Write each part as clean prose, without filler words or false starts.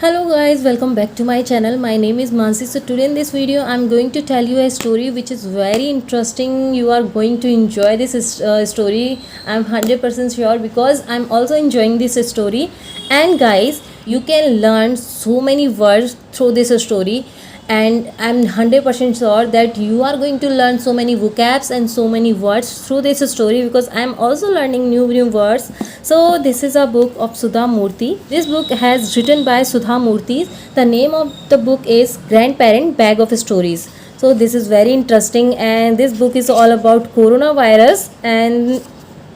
Hello guys, welcome back to my channel. My name is Mansi. So today in this video I'm going to tell you a story which is very interesting. You are going to enjoy this story. I'm 100% sure because I'm also enjoying this story. And guys, you can learn so many words through this story, and I'm 100% sure that you are going to learn so many vocabs and so many words through this story because I'm also learning new words. So this is a book of Sudha Murthy. This book has written by Sudha Murthy. The name of the book is Grandparent Bag of Stories. So this is very interesting, and this book is all about coronavirus, and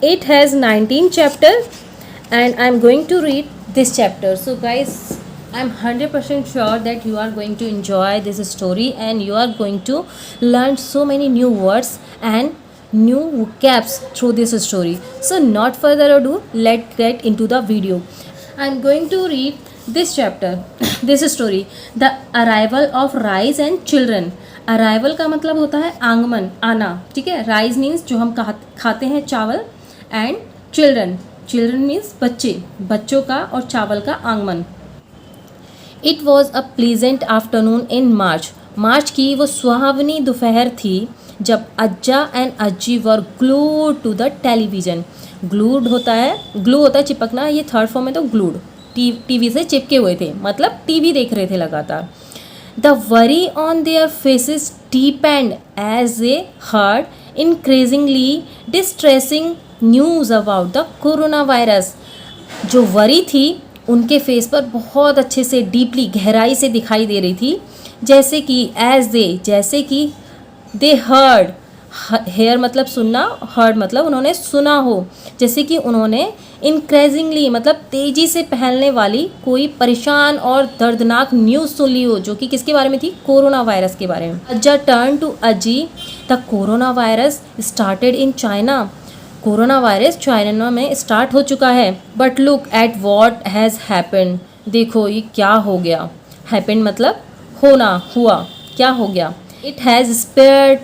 it has 19 chapters, and I'm going to read this chapter. So guys, I'm 100% sure that you are going to enjoy this story and you are going to learn so many new words and new vocabs through this story. So not further ado, let's get into the video. I'm going to read this chapter, this story, The Arrival of Rice and Children. Arrival का मतलब होता है आगमन, आना, ठीक है. Rice means जो हम खाते हैं चावल, एंड चिल्ड्रन मीन्स बच्चे, बच्चों का और चावल का आगमन. It was a pleasant afternoon in March की वो सुहावनी दोपहर थी जब Ajja and Ajji were glued to the television. Glue होता है चिपकना, ये थर्ड फॉर्म है तो ग्लूड, टीवी से चिपके हुए थे, मतलब टीवी देख रहे थे लगातार. The worry on their faces deepened as they heard increasingly distressing news about the corona virus. जो वरी थी उनके फेस पर बहुत अच्छे से डीपली, गहराई से दिखाई दे रही थी. जैसे कि दे हर्ड, हेयर मतलब सुनना, हर्ड मतलब उन्होंने सुना हो. जैसे कि उन्होंने इंक्रीजिंगली मतलब तेज़ी से फैलने वाली कोई परेशान और दर्दनाक न्यूज़ सुन ली हो, जो कि किसके बारे में थी? कोरोना वायरस के बारे में. Ajja turn to Ajji, the corona virus started in China. Corona virus China में स्टार्ट हो चुका है. But look at what has happened. देखो ये क्या हो गया. हैपेंड मतलब होना, हुआ, क्या हो गया. It has spread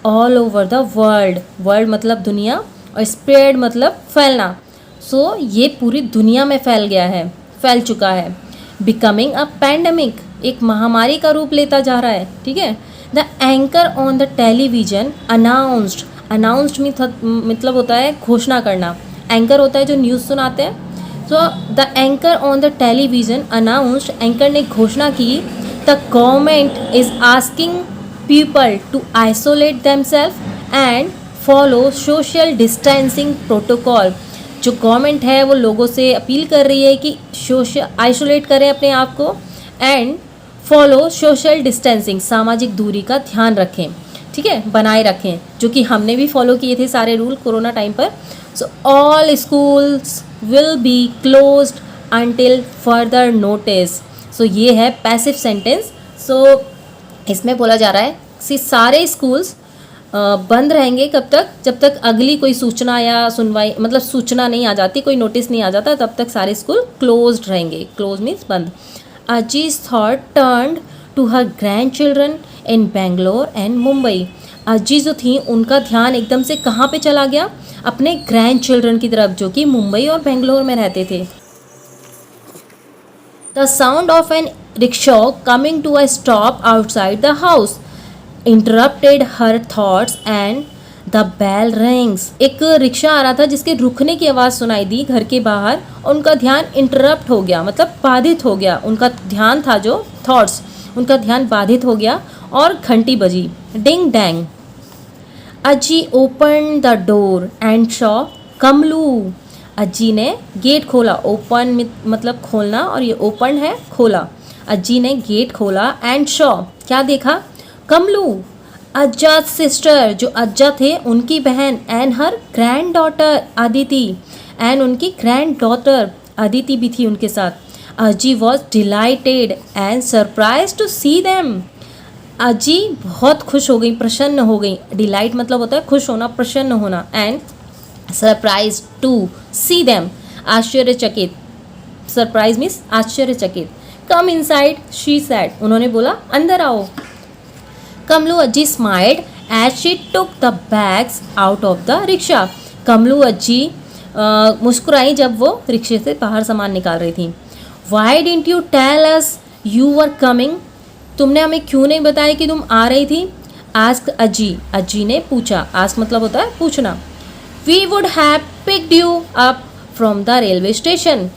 all over the world मतलब दुनिया, और स्प्रेड मतलब फैलना. सो ये पूरी दुनिया में फैल चुका है. बिकमिंग अ पैंडमिक, एक महामारी का रूप लेता जा रहा है, ठीक है. The anchor on the television announced मतलब होता है घोषणा करना. एंकर होता है जो न्यूज़ सुनाते हैं. So the anchor on the television announced, anchor ने घोषणा की, the government is asking people to isolate themselves and follow social distancing protocol. जो गवर्नमेंट है वो लोगों से अपील कर रही है कि आइसोलेट करें अपने आप को, एंड फॉलो सोशल डिस्टेंसिंग, सामाजिक दूरी का ध्यान रखें, ठीक है, बनाए रखें, जो कि हमने भी फॉलो किए थे सारे रूल कोरोना टाइम पर. So all schools will be closed until further notice. So ये है पैसिव सेंटेंस. सो इसमें बोला जा रहा है कि सारे स्कूल्स बंद रहेंगे कब तक? जब तक अगली कोई सूचना या सुनवाई, मतलब सूचना नहीं आ जाती, कोई नोटिस नहीं आ जाता, तब तक सारे स्कूल क्लोज्ड रहेंगे. क्लोज मीन्स बंद. Ajji thought turned to her grandchildren in Bangalore and Mumbai. Ajji जो थी उनका ध्यान एकदम से कहाँ पे चला गया? अपने ग्रैंड चिल्ड्रन की तरफ, जो कि मुंबई और बेंगलोर में रहते थे. The sound of an rickshaw coming to a stop outside the house interrupted her thoughts and the bell rings. एक रिक्शा आ रहा था जिसके रुकने की आवाज़ सुनाई दी घर के बाहर, और उनका ध्यान इंटरप्ट हो गया, मतलब बाधित हो गया. उनका ध्यान था जो थॉट्स, उनका ध्यान बाधित हो गया और घंटी बजी. Ding dang. Ajji open the door and saw Kamlu. Ajji ने गेट खोला. ओपन मतलब खोलना, और ये ओपन है खोला. अज्जी ने गेट खोला एंड शॉ, क्या देखा? कमलू, अज्जा सिस्टर, जो अज्जा थे उनकी बहन, and her granddaughter Aditi, and उनकी ग्रैंड डॉटर अदिति भी थी उनके साथ. Ajji was delighted and surprise to see them. Ajji बहुत खुश हो गई, प्रसन्न हो गई. डिलाइट मतलब होता है खुश होना, प्रसन्न होना, and surprise to see them, आश्चर्यचकित. सरप्राइज मीन्स आश्चर्यचकित. कम इनसाइड शी सेड, उन्होंने बोला अंदर आओ. Kamlu Ajji smiled as she took the bags out of the rickshaw. Kamlu Ajji मुस्कुराई जब वो रिक्शे से बाहर सामान निकाल रही थी. Why didn't you tell us you were coming, तुमने हमें क्यों नहीं बताया कि तुम आ रही थी। आस्क अजी, अजी ने पूछा, आस्क मतलब होता है पूछना। We would have picked you up from the railway station,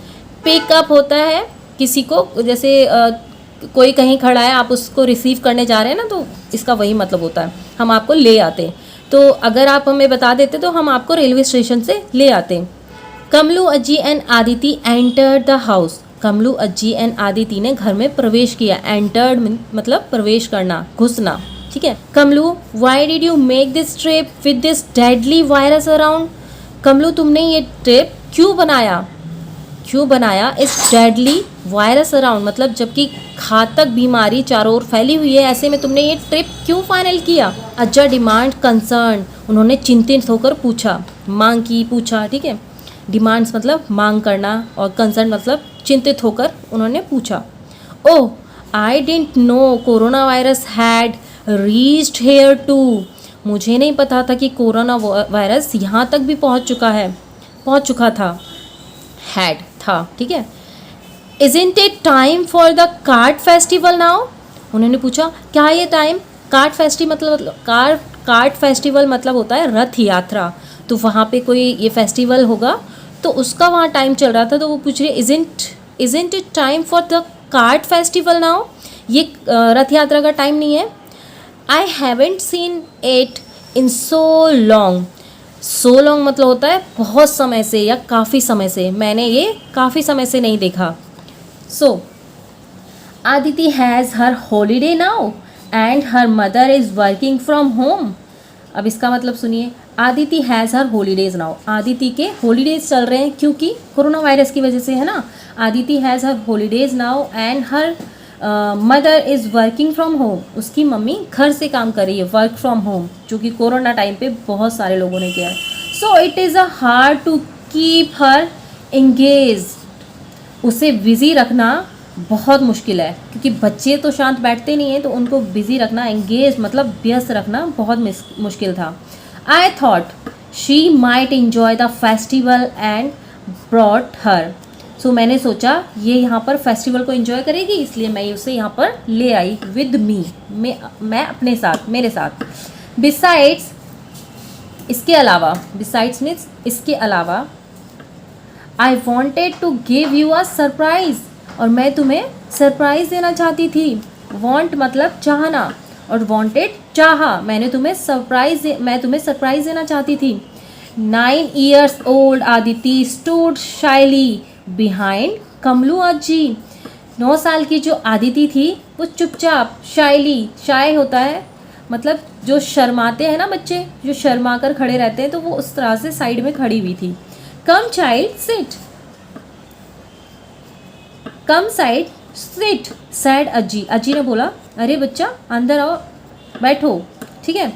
pick up होता है किसी को, जैसे कोई कहीं खड़ा है, आप उसको रिसीव करने जा रहे हैं ना, तो इसका वही मतलब होता है, हम आपको ले आते। तो अगर आप हमें बता देते तो हम आपको रेलवे स्टेशन से ले आते। Kamlu, Ajji and Aditi entered the house, Kamlu, Ajji and Aditi ने घर में प्रवेश किया। एंटर्ड मतलब प्रवेश करना, घुसना, ठीक है। Kamlu, why did you make this trip with this deadly virus around, Kamlu तुमने ये ट्रिप क्यों बनाया, क्यों बनाया इस डेडली वायरस अराउंड, मतलब जबकि घातक बीमारी चारों ओर फैली हुई है, ऐसे में तुमने ये ट्रिप क्यों फाइनल किया। अज्जा डिमांड कंसर्न, उन्होंने चिंतित होकर पूछा, मांग की, पूछा, ठीक है। डिमांड्स मतलब मांग करना और कंसर्न मतलब चिंतित होकर उन्होंने पूछा। Oh, I didn't know corona virus had reached here too, मुझे नहीं पता था कि कोरोना वायरस यहाँ तक भी पहुँच चुका था। हैड था, ठीक है। Isn't it time for the card festival now, उन्होंने पूछा क्या ये टाइम, कार्ड फेस्टिवल मतलब होता है रथ यात्रा, तो वहाँ पे कोई ये फेस्टिवल होगा तो उसका वहाँ टाइम चल रहा था, तो वो पूछ रही isn't it time for the card festival now, ये रथ यात्रा का टाइम नहीं है। I haven't seen it in so long, so long मतलब होता है बहुत समय से या काफ़ी समय से, मैंने ये काफ़ी समय से नहीं देखा। So Aditi has her holiday now and her mother is working from home, अब इसका मतलब सुनिए। Aditi has her holidays now, Aditi के हॉलीडेज़ चल रहे हैं क्योंकि कोरोना वायरस की वजह से, है ना। Aditi has her holidays now and her mother is working from home, उसकी मम्मी घर से काम कर रही है, वर्क फ्रॉम होम, जो कि कोरोना टाइम पे बहुत सारे लोगों ने किया है। So it is a hard to keep her engage, उसे बिज़ी रखना बहुत मुश्किल है, क्योंकि बच्चे तो शांत बैठते नहीं हैं, तो उनको बिज़ी रखना, एंगेज मतलब व्यस्त रखना बहुत मुश्किल था। I thought she might enjoy the festival and brought her, so मैंने सोचा ये यहाँ पर फेस्टिवल को एंजॉय करेगी, इसलिए मैं उसे यहाँ पर ले आई विद मी, मैं अपने साथ, मेरे साथ। बिसाइड्स, इसके अलावा, बिसाइड्स मीन्स इसके अलावा, I wanted to give you a surprise, और मैं तुम्हें सरप्राइज़ देना चाहती थी। वॉन्ट मतलब चाहना और वॉन्टेड चाहा, मैं तुम्हें सरप्राइज़ देना चाहती थी। 9 years old Aditi stood shyly behind Kamlu Ajji, 9 साल की जो आदिति थी वो चुपचाप, शाइली, शाय होता है मतलब जो शर्माते हैं ना बच्चे, जो शर्मा कर खड़े रहते हैं, तो वो उस तरह से साइड में खड़ी हुई थी। कम चाइल्ड सिट, कम साइड सिट सैड अज्जी, अज्जी ने बोला अरे बच्चा अंदर आओ, बैठो, ठीक है।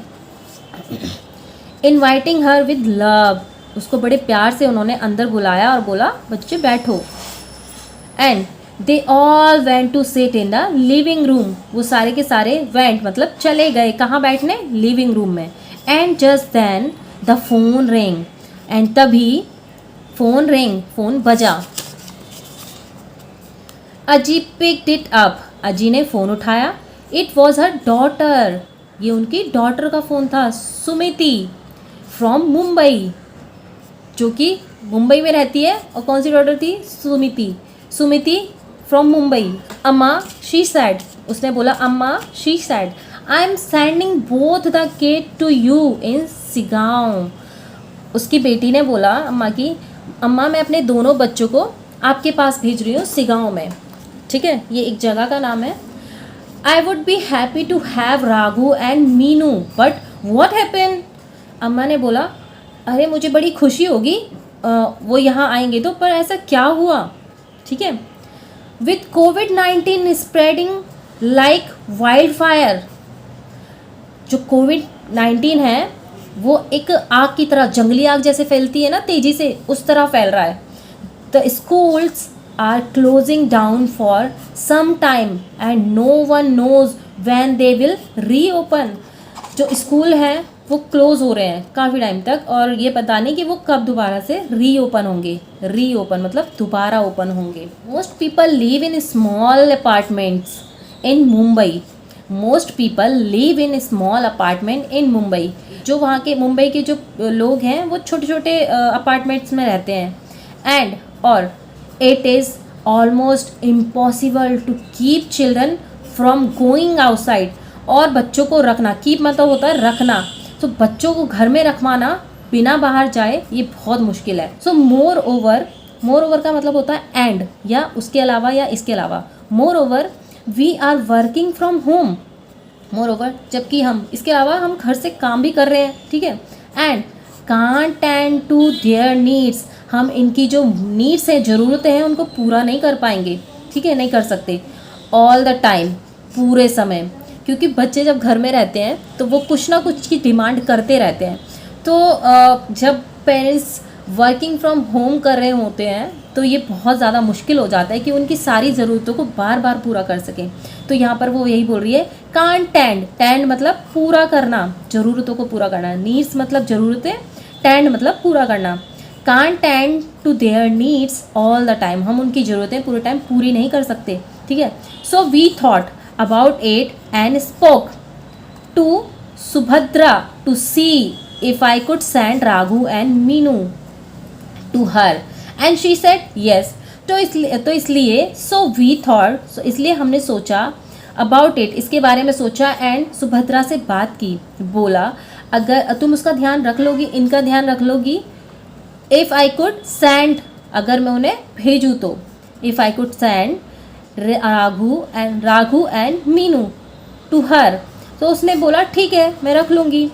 इनवाइटिंग हर विद लव, उसको बड़े प्यार से उन्होंने अंदर बुलाया और बोला बच्चे बैठो। And they all went to sit in the living room, वो सारे के सारे वेंट मतलब चले गए, कहाँ बैठने, लिविंग रूम में। And just then the phone ring, and तभी फोन रिंग, फोन बजा। अजी पिक्ड इट अप, अजी ने फ़ोन उठाया। इट वॉज हर डॉटर, ये उनकी डॉटर का फ़ोन था, सुमिति फ्रॉम मुंबई, जो कि मुंबई में रहती है। और कौन सी डॉटर थी, सुमिति, सुमिति फ्रॉम मुंबई। अम्मा शी सैड, उसने बोला Amma she said I am sending both the kid to you in Sigaon, उसकी बेटी ने बोला अम्मा की, अम्मा मैं अपने दोनों बच्चों को आपके पास भेज रही हूँ सिगांव में, ठीक है, ये एक जगह का नाम है। I would be happy to have Raghu and Meenu but what happen, अम्मा ने बोला अरे मुझे बड़ी खुशी होगी वो यहाँ आएंगे तो, पर ऐसा क्या हुआ, ठीक है। With COVID-19 spreading like wild fire, जो COVID-19 है वो एक आग की तरह, जंगली आग जैसे फैलती है ना तेज़ी से, उस तरह फैल रहा है। The schools are closing down for some time and no one knows when they will reopen, जो स्कूल हैं वो क्लोज हो रहे हैं काफ़ी टाइम तक, और ये पता नहीं कि वो कब दोबारा से रीओपन होंगे। रीओपन मतलब दोबारा ओपन होंगे। Most people live in small apartments in Mumbai. Most people live in small apartment in Mumbai. जो वहाँ के मुंबई के जो लोग हैं वो छोटे छोटे अपार्टमेंट्स में रहते हैं। एंड और it is almost impossible to keep children from going outside. और बच्चों को रखना, कीप मतलब होता है रखना, तो बच्चों को घर में रखवाना बिना बाहर जाए ये बहुत मुश्किल है। सो मोर ओवर का मतलब होता है एंड, या उसके अलावा या इसके अलावा। Moreover we are working from home. Moreover जबकि हम, इसके अलावा हम घर से काम भी कर रहे हैं, ठीक है। And can't tend to their needs, हम इनकी जो नीड्स हैं, ज़रूरतें हैं, उनको पूरा नहीं कर पाएंगे, ठीक है, नहीं कर सकते। ऑल द टाइम, पूरे समय, क्योंकि बच्चे जब घर में रहते हैं तो वो कुछ ना कुछ की डिमांड करते रहते हैं। तो जब पेरेंट्स वर्किंग फ्रॉम होम कर रहे होते हैं तो ये बहुत ज़्यादा मुश्किल हो जाता है कि उनकी सारी ज़रूरतों को बार बार पूरा कर सकें। तो यहाँ पर वो यही बोल रही है, कांट टेंड, टेंड मतलब पूरा करना, ज़रूरतों को पूरा करना, नीड्स मतलब ज़रूरतें, टेंड मतलब पूरा करना। Can't tend to their needs all the time, हम उनकी ज़रूरतें पूरे टाइम पूरी नहीं कर सकते, ठीक है। So we thought about it and spoke to Subhadra to see if I could send Raghu and Meenu to her and she said yes. तो इसलिए so we thought, so इसलिए हमने सोचा, about it इसके बारे में सोचा, and सुभद्रा से बात की, बोला अगर तुम उसका ध्यान रख लोगी, इनका ध्यान रख लोगी, if I could send, अगर मैं उन्हें भेजूँ तो, if I could send Raghu and Meenu to her, तो उसने बोला ठीक है मैं रख लूँगी।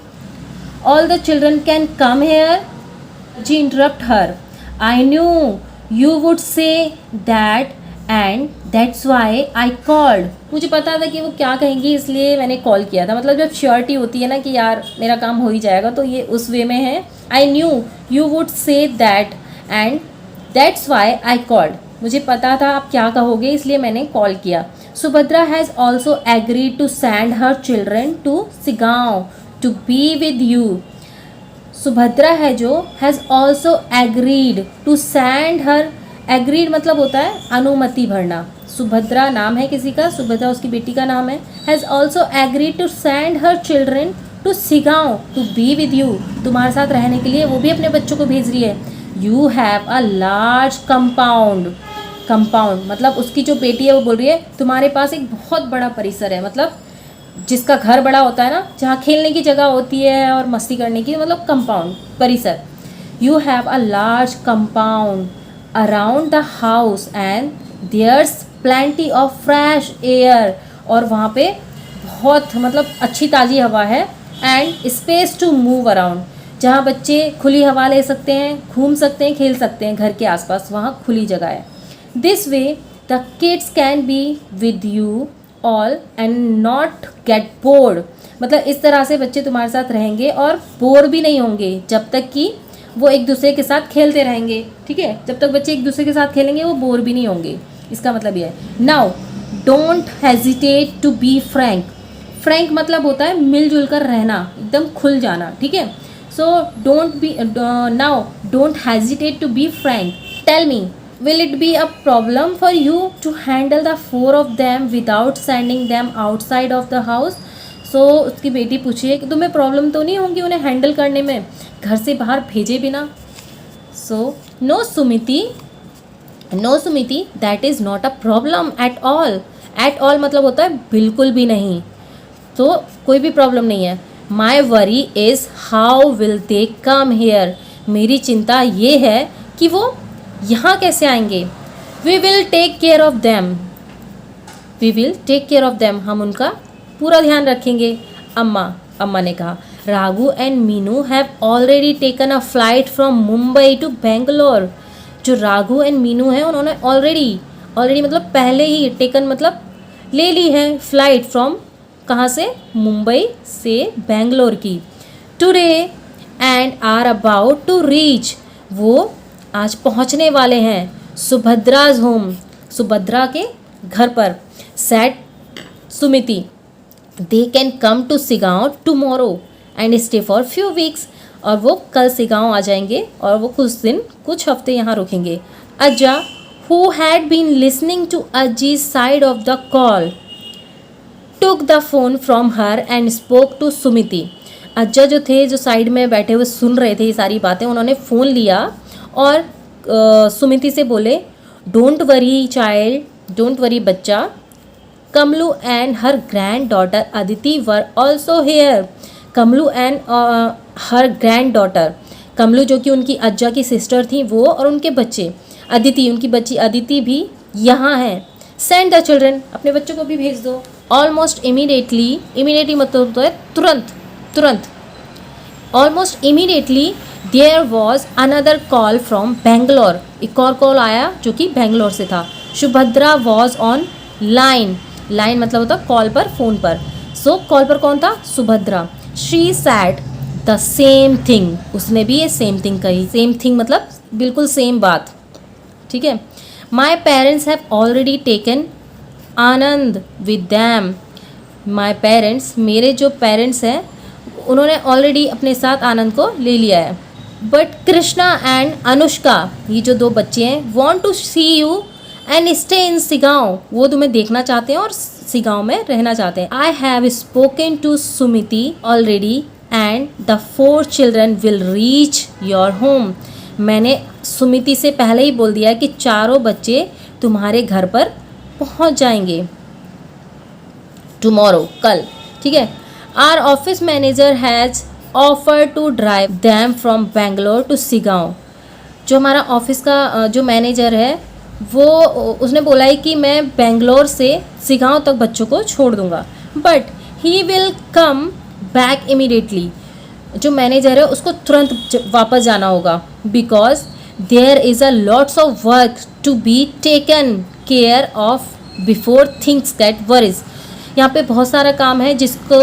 All the children can come here, जी interrupt her, I knew you would say that and that's why I called, मुझे पता था कि वो क्या कहेंगी इसलिए मैंने कॉल किया था। मतलब जब श्योरिटी होती है ना कि यार मेरा काम हो ही जाएगा, तो ये उस वे में है। आई knew you would say that and that's why I called, मुझे पता था आप क्या कहोगे इसलिए मैंने कॉल किया। Subhadra has also agreed to send her children to Sigaon to be with you. Subhadra है जो has also agreed to send her, agreed मतलब होता है अनुमति भरना। सुभद्रा नाम है किसी का, सुभद्रा उसकी बेटी का नाम है। Has also agreed to send her children to Sigaon to be with you, तुम्हारे साथ रहने के लिए वो भी अपने बच्चों को भेज रही है। You have a large compound, compound मतलब उसकी जो बेटी है वो बोल रही है तुम्हारे पास एक बहुत बड़ा परिसर है, मतलब जिसका घर बड़ा होता है ना, जहाँ खेलने की जगह होती है और मस्ती करने की, मतलब कंपाउंड, परिसर। You have a large compound around the house and there's plenty of fresh air, और वहाँ पे बहुत मतलब अच्छी ताज़ी हवा है। And space to move around, जहाँ बच्चे खुली हवा ले सकते हैं, घूम सकते हैं, खेल सकते हैं घर के आसपास, वहाँ खुली जगह है। This way the kids can be with you all and not get bored, मतलब इस तरह से बच्चे तुम्हारे साथ रहेंगे और बोर भी नहीं होंगे जब तक कि वो एक दूसरे के साथ खेलते रहेंगे, ठीक है। जब तक बच्चे एक दूसरे के साथ खेलेंगे वो बोर भी नहीं होंगे, इसका मतलब ये है। Now don't hesitate to be frank, frank मतलब होता है मिलजुल कर रहना, एकदम खुल जाना, ठीक है। So don't be, now don't hesitate to be frank, tell me will it be a problem for you to handle the 4 of them without sending them outside of the house? So उसकी बेटी पूछी है कि तुम्हें problem तो नहीं होगी उन्हें हैंडल करने में घर से बाहर भेजे बिना। So no Sumiti, no Sumiti, that is not a problem at all. At all मतलब होता है बिल्कुल भी नहीं, तो कोई भी प्रॉब्लम नहीं है। My worry is how will they come here, मेरी चिंता ये है कि वो यहाँ कैसे आएंगे। We will take care of them, we will take care of them, हम उनका पूरा ध्यान रखेंगे। अम्मा ने कहा Raghu and Meenu have already taken a flight from Mumbai to Bangalore. जो राघु एंड मीनू हैं उन्होंने ऑलरेडी मतलब पहले ही, टेकन मतलब ले ली है फ्लाइट फ्रॉम, कहाँ से, मुंबई से बेंगलोर की। Today and are about to reach, वो आज पहुंचने वाले हैं। सुभद्राज होम, सुभद्रा के घर पर। Said Sumiti, they can come to Sigaon tomorrow and stay for few weeks, और वो कल से गाँव आ जाएंगे और वो कुछ हफ्ते यहाँ रुकेंगे। Ajja who had been listening to Ajji's side of the call took the phone from her and spoke to Sumiti. Ajja जो थे, जो साइड में बैठे हुए सुन रहे थे ये सारी बातें, उन्होंने फ़ोन लिया और सुमिति से बोले, don't worry child, don't worry बच्चा, Kamalu and her granddaughter Aditi were also here. Kamalu and her granddaughter, Kamalu जो कि उनकी अज्जा की सिस्टर थी वो, और उनके बच्चे अदिति, उनकी बच्ची अदिति भी यहाँ हैं। सेंड द चिल्ड्रन, अपने बच्चों को भी भेज दो। ऑलमोस्ट इमीडिएटली, इमीडिएटली मतलब होता है तुरंत, तुरंत। Almost immediately there was another call from Bangalore, एक और कॉल आया जो कि बेंगलोर से था। Subhadra was on line, line मतलब होता कॉल पर, फ़ोन पर। सो कॉल पर कौन था? Subhadra. She said the same thing, उसने भी ये सेम थिंग कही। सेम थिंग मतलब बिल्कुल सेम बात, ठीक है। My parents have already taken Anand with them. My parents, मेरे जो पेरेंट्स हैं उन्होंने ऑलरेडी अपने साथ आनंद को ले लिया है। बट कृष्णा एंड अनुष्का, ये जो 2 बच्चे हैं, want to see you and stay in Sigaon, वो तुम्हें देखना चाहते हैं और सिगांव में रहना चाहते हैं। I have spoken to Sumiti already and the 4 children will reach your home. मैंने सुमिति से पहले ही बोल दिया कि 4 बच्चे तुम्हारे घर पर पहुंच जाएंगे टुमारो, कल, ठीक है। Our office manager has offer to drive them from Bangalore to Sigaon. जो हमारा ऑफिस का जो मैनेजर है वो, उसने बोला है कि मैं बेंगलोर से सिगांव तक बच्चों को छोड़ दूंगा, but he will come back immediately. जो मैनेजर है उसको तुरंत वापस जाना होगा, because there is a lots of work to be taken care of before things get worries. यहाँ पे बहुत सारा काम है जिसको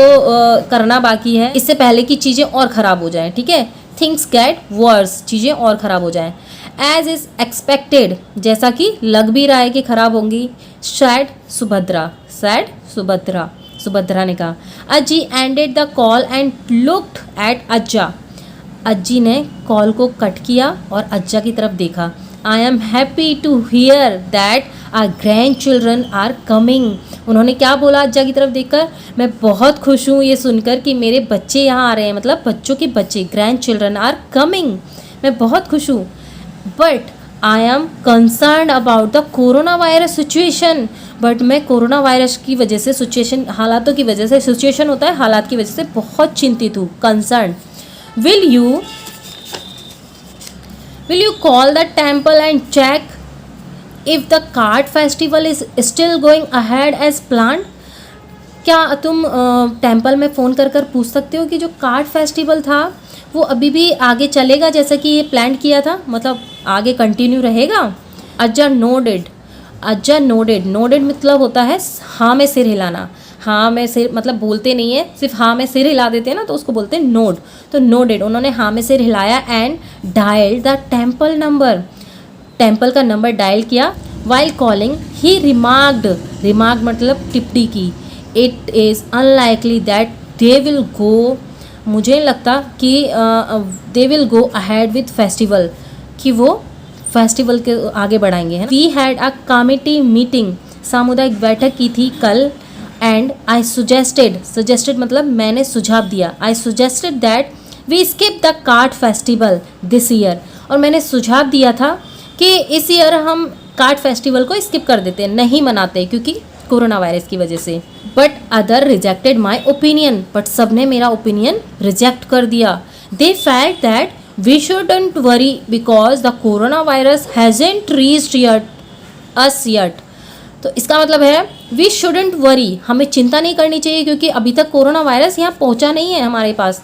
करना बाकी है, इससे पहले कि चीज़ें और ख़राब हो जाएं, ठीक है। थिंग्स गेट वर्स, चीज़ें और ख़राब हो जाएं। एज इज़ एक्सपेक्टेड, जैसा कि लग भी रहा है कि ख़राब होंगी। सैड सुभद्रा, सैड सुभद्रा, सुभद्रा ने कहा। Ajji ended the call and looked at Ajja. Ajji ने कॉल को कट किया और अज्जा की तरफ देखा। I am happy to hear that our grandchildren are coming. उन्होंने क्या बोला अज्जा की तरफ देखकर? मैं बहुत खुश हूँ ये सुनकर कि मेरे बच्चे यहाँ आ रहे हैं, मतलब बच्चों के बच्चे, ग्रैंड चिल्ड्रन आर कमिंग। मैं बहुत खुश हूँ। But I am concern about the corona virus situation. But मैं कोरोना वायरस की वजह से, सिचुएशन, हालातों की वजह से, सिचुएशन होता है हालात की वजह से, बहुत चिंतित हूँ, concern. Will you call the temple and check if the kart festival is still going ahead as planned? क्या तुम टेम्पल में फ़ोन कर कर पूछ सकते हो कि जो कार्ट फेस्टिवल था वो अभी भी आगे चलेगा जैसा कि ये प्लान किया था, मतलब आगे कंटिन्यू रहेगा? अज्जा नोडेड, अज्जा नोडेड, नोडेड मतलब होता है हाँ में सिर हिलाना। हाँ में सिर मतलब बोलते नहीं है, सिर्फ हाँ में सिर हिला देते हैं ना, तो उसको बोलते हैं नोड। तो नोडेड, उन्होंने हाँ में सिर हिलाया। And dial the temple number, temple का नंबर डायल किया। While calling he remarked, remark मतलब टिप्पणी की, it is unlikely that they will go, मुझे नहीं लगता कि they will go ahead with festival, कि वो फेस्टिवल के आगे बढ़ाएंगे। We had a committee meeting, सामुदायिक बैठक की थी कल। एंड आई सुजेस्टेड, सुजेस्टेड मतलब मैंने सुझाव दिया, I suggested that we skip the cart festival this year. और मैंने सुझाव दिया था कि इस ईयर हम कार्ट फेस्टिवल को स्किप कर देते हैं, नहीं मनाते क्योंकि कोरोना वायरस की वजह से। But other rejected my opinion, but सब ने मेरा ओपिनियन रिजेक्ट कर दिया। They felt that we shouldn't worry because the corona virus hasn't reached yet us yet. तो इसका मतलब है वी शुडंट वरी, हमें चिंता नहीं करनी चाहिए क्योंकि अभी तक कोरोना वायरस यहाँ पहुँचा नहीं है हमारे पास।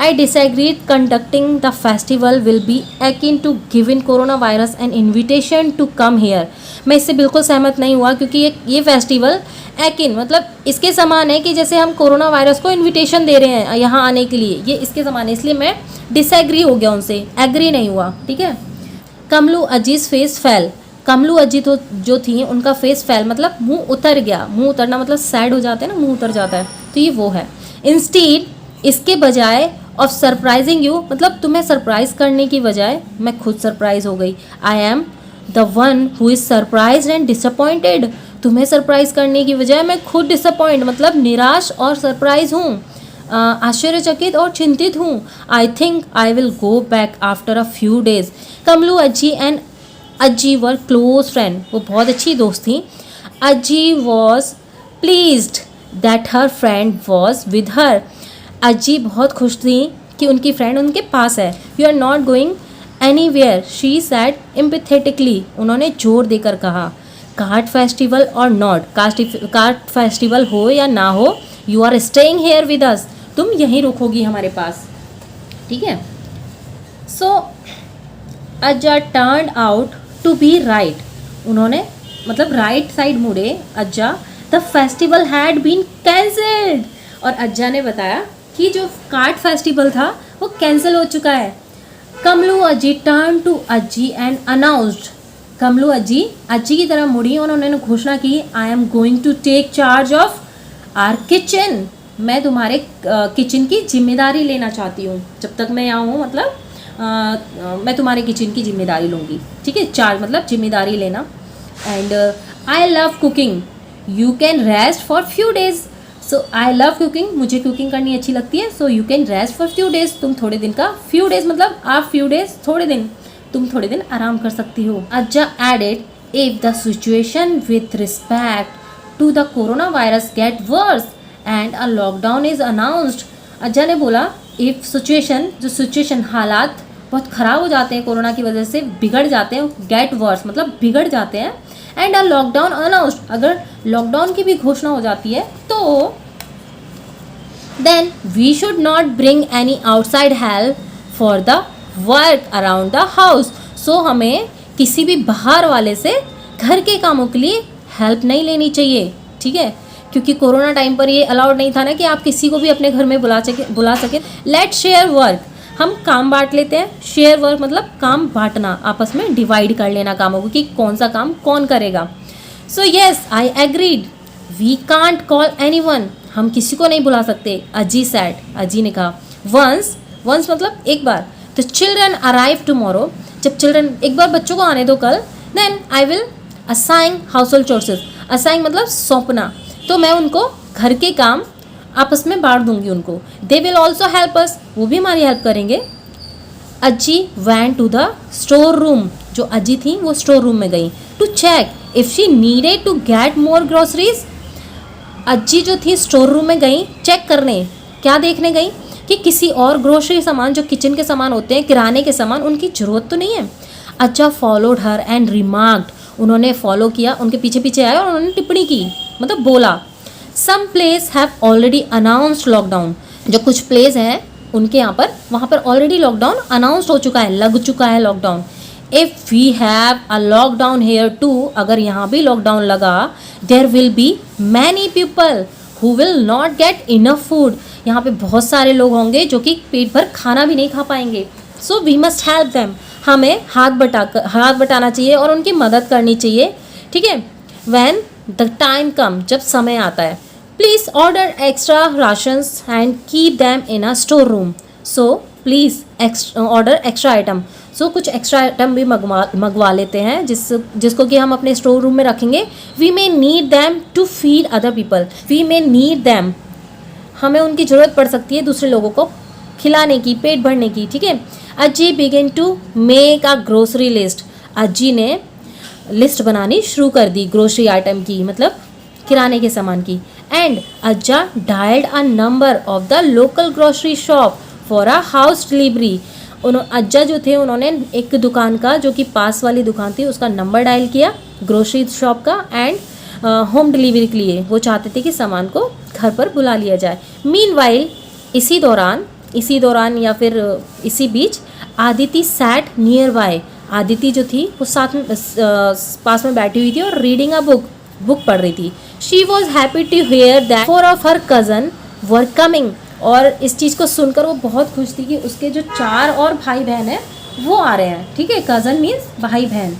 I disagreed conducting the festival will be akin to giving corona virus an invitation to come here. मैं इससे बिल्कुल सहमत नहीं हुआ क्योंकि ये फेस्टिवल एकिन मतलब इसके समान है कि जैसे हम कोरोना वायरस को इन्विटेशन दे रहे हैं यहाँ आने के लिए, ये इसके समान है, इसलिए मैं डिसएग्री हो गया उनसे, एग्री नहीं हुआ, ठीक है। कमलू अजीज फेस फेल, कमलू अजी तो जो थी उनका फेस फेल मतलब मुंह उतर गया, मुंह उतरना मतलब सैड हो जाते हैं ना, मुंह उतर जाता है, तो ये वो है। इंस्टीड इसके बजाय ऑफ सरप्राइजिंग यू, मतलब तुम्हें सरप्राइज करने की बजाय मैं खुद सरप्राइज हो गई। I am the one who is surprise and disappointed, तुम्हें सरप्राइज करने की बजाय मैं खुद डिसअपॉइंट मतलब निराश और सरप्राइज हूँ, आश्चर्यचकित और चिंतित हूँ। I think I will go back after a few days. Kamalu Ajji and Ajji were close friend, वो बहुत अच्छी दोस्त थी। Ajji was pleased that her friend was with her, Ajji बहुत खुश थी कि उनकी फ्रेंड उनके पास है। You are not going anywhere she said empathetically, उन्होंने जोर देकर कहा। Card festival or not, card festival हो या ना हो, you are staying here with us, तुम यहीं रुकोगी हमारे पास, ठीक है। So Ajja turn out to be right, उन्होंने मतलब राइट साइड मुड़े Ajja. The festival had been cancelled, और अज्जा ने बताया कि जो कार्ड फेस्टिवल था वो कैंसिल हो चुका है। Kamalu Ajji turn to Ajji and announced, Kamalu Ajji Ajji की तरफ मुड़ी और उन्होंने घोषणा की, I am going to take charge of our kitchen, मैं तुम्हारे किचन की जिम्मेदारी लेना चाहती हूँ। जब तक मैं यहाँ हूँ मतलब मैं तुम्हारे किचन की जिम्मेदारी लूँगी, ठीक है। चार्ज मतलब जिम्मेदारी लेना। And I love cooking, you can rest for few days, so I love cooking, मुझे कुकिंग करनी अच्छी लगती है। So you can rest for few days, तुम थोड़े दिन का, फ्यू डेज मतलब आप फ्यू डेज थोड़े दिन, तुम थोड़े दिन आराम कर सकती हो। Ajja added, if the situation with respect to the corona virus get worse and a lockdown is announced, Ajja ने बोला इफ सिचुएशन, जो सिचुएशन हालात बहुत ख़राब हो जाते हैं कोरोना की वजह से, बिगड़ जाते हैं, गेट वर्स मतलब बिगड़ जाते हैं, एंड अ लॉकडाउन अनाउंस्ड, अगर लॉकडाउन की भी घोषणा हो जाती है तो then we should not bring any outside help for the work around the house, so हमें किसी भी बाहर वाले से घर के कामों के लिए हेल्प नहीं लेनी चाहिए, ठीक है। क्योंकि कोरोना टाइम पर ये अलाउड नहीं था ना कि आप किसी को भी अपने घर में बुला सके। लेट शेयर वर्क, हम काम बांट लेते हैं। शेयर वर्क मतलब काम बांटना, आपस में डिवाइड कर लेना कामों को कि कौन सा काम कौन करेगा। So yes I agreed, we can't call anyone, हम किसी को नहीं बुला सकते। अजी सैड, अजी ने कहा। वंस मतलब एक बार। द चिल्ड्रन अराइव टुमारो, जब चिल्ड्रन, एक बार बच्चों को आने दो कल। Then I will assign household chores, assign मतलब सौंपना, तो मैं उनको घर के काम आपस में बांट दूंगी उनको। They will also help us, वो भी हमारी हेल्प करेंगे। Ajji went to the store room, जो अज्जी थी वो स्टोर रूम में गई। To check if she needed to get more groceries, Ajji जो थी स्टोर रूम में गई चेक करने, क्या देखने गई कि किसी और ग्रोसरी सामान, जो किचन के सामान होते हैं, किराने के सामान, उनकी ज़रूरत तो नहीं है। अज्जा फॉलोड हर एंड रिमार्क्ड, उन्होंने फॉलो किया, उनके पीछे पीछे आया और उन्होंने टिप्पणी की, मतलब बोला। Some place have already announced lockdown, जो कुछ प्लेस हैं उनके यहाँ पर, वहाँ पर ऑलरेडी लॉकडाउन अनाउंस्ड हो चुका है, लग चुका है lockdown. If we have a lockdown here too, अगर यहाँ भी लॉकडाउन लगा, there will be many people who will not get enough food, यहाँ पे बहुत सारे लोग होंगे जो कि पेट भर खाना भी नहीं खा पाएंगे। So we must help them, हमें हाथ बटाना चाहिए और उनकी मदद करनी चाहिए, ठीक है। व्हेन द टाइम कम, जब समय आता है। Please order extra rations and keep them in a store room, so please order extra item, so कुछ एक्स्ट्रा आइटम भी मंगवा लेते हैं जिसको कि हम अपने स्टोर रूम में रखेंगे। We may need them to feed other people, we may need them, हमें उनकी ज़रूरत पड़ सकती है दूसरे लोगों को खिलाने की, पेट भरने की, ठीक है। Ajji begin to make a grocery list, Ajji ने लिस्ट बनानी शुरू कर दी ग्रोसरी आइटम की, मतलब किराने के सामान की। एंड अज्जा dialled a number of the local grocery shop for a house delivery, अज्जा जो थे उन्होंने एक दुकान का, जो कि पास वाली दुकान थी, उसका नंबर डायल किया ग्रोसरी शॉप का, एंड होम डिलीवरी के लिए वो चाहते थे कि सामान को घर पर बुला लिया जाए। मीनवाइल, इसी दौरान या फिर इसी बीच, Aditi sat nearby, Aditi जो थी वो साथ में पास में बैठी हुई थी और रीडिंग अ बुक पढ़ रही थी। She was happy to hear that 4 of her cousin were coming, और इस चीज़ को सुनकर वो बहुत खुश थी कि उसके जो 4 और भाई बहन हैं वो आ रहे हैं, ठीक है। कज़न मीन्स भाई बहन,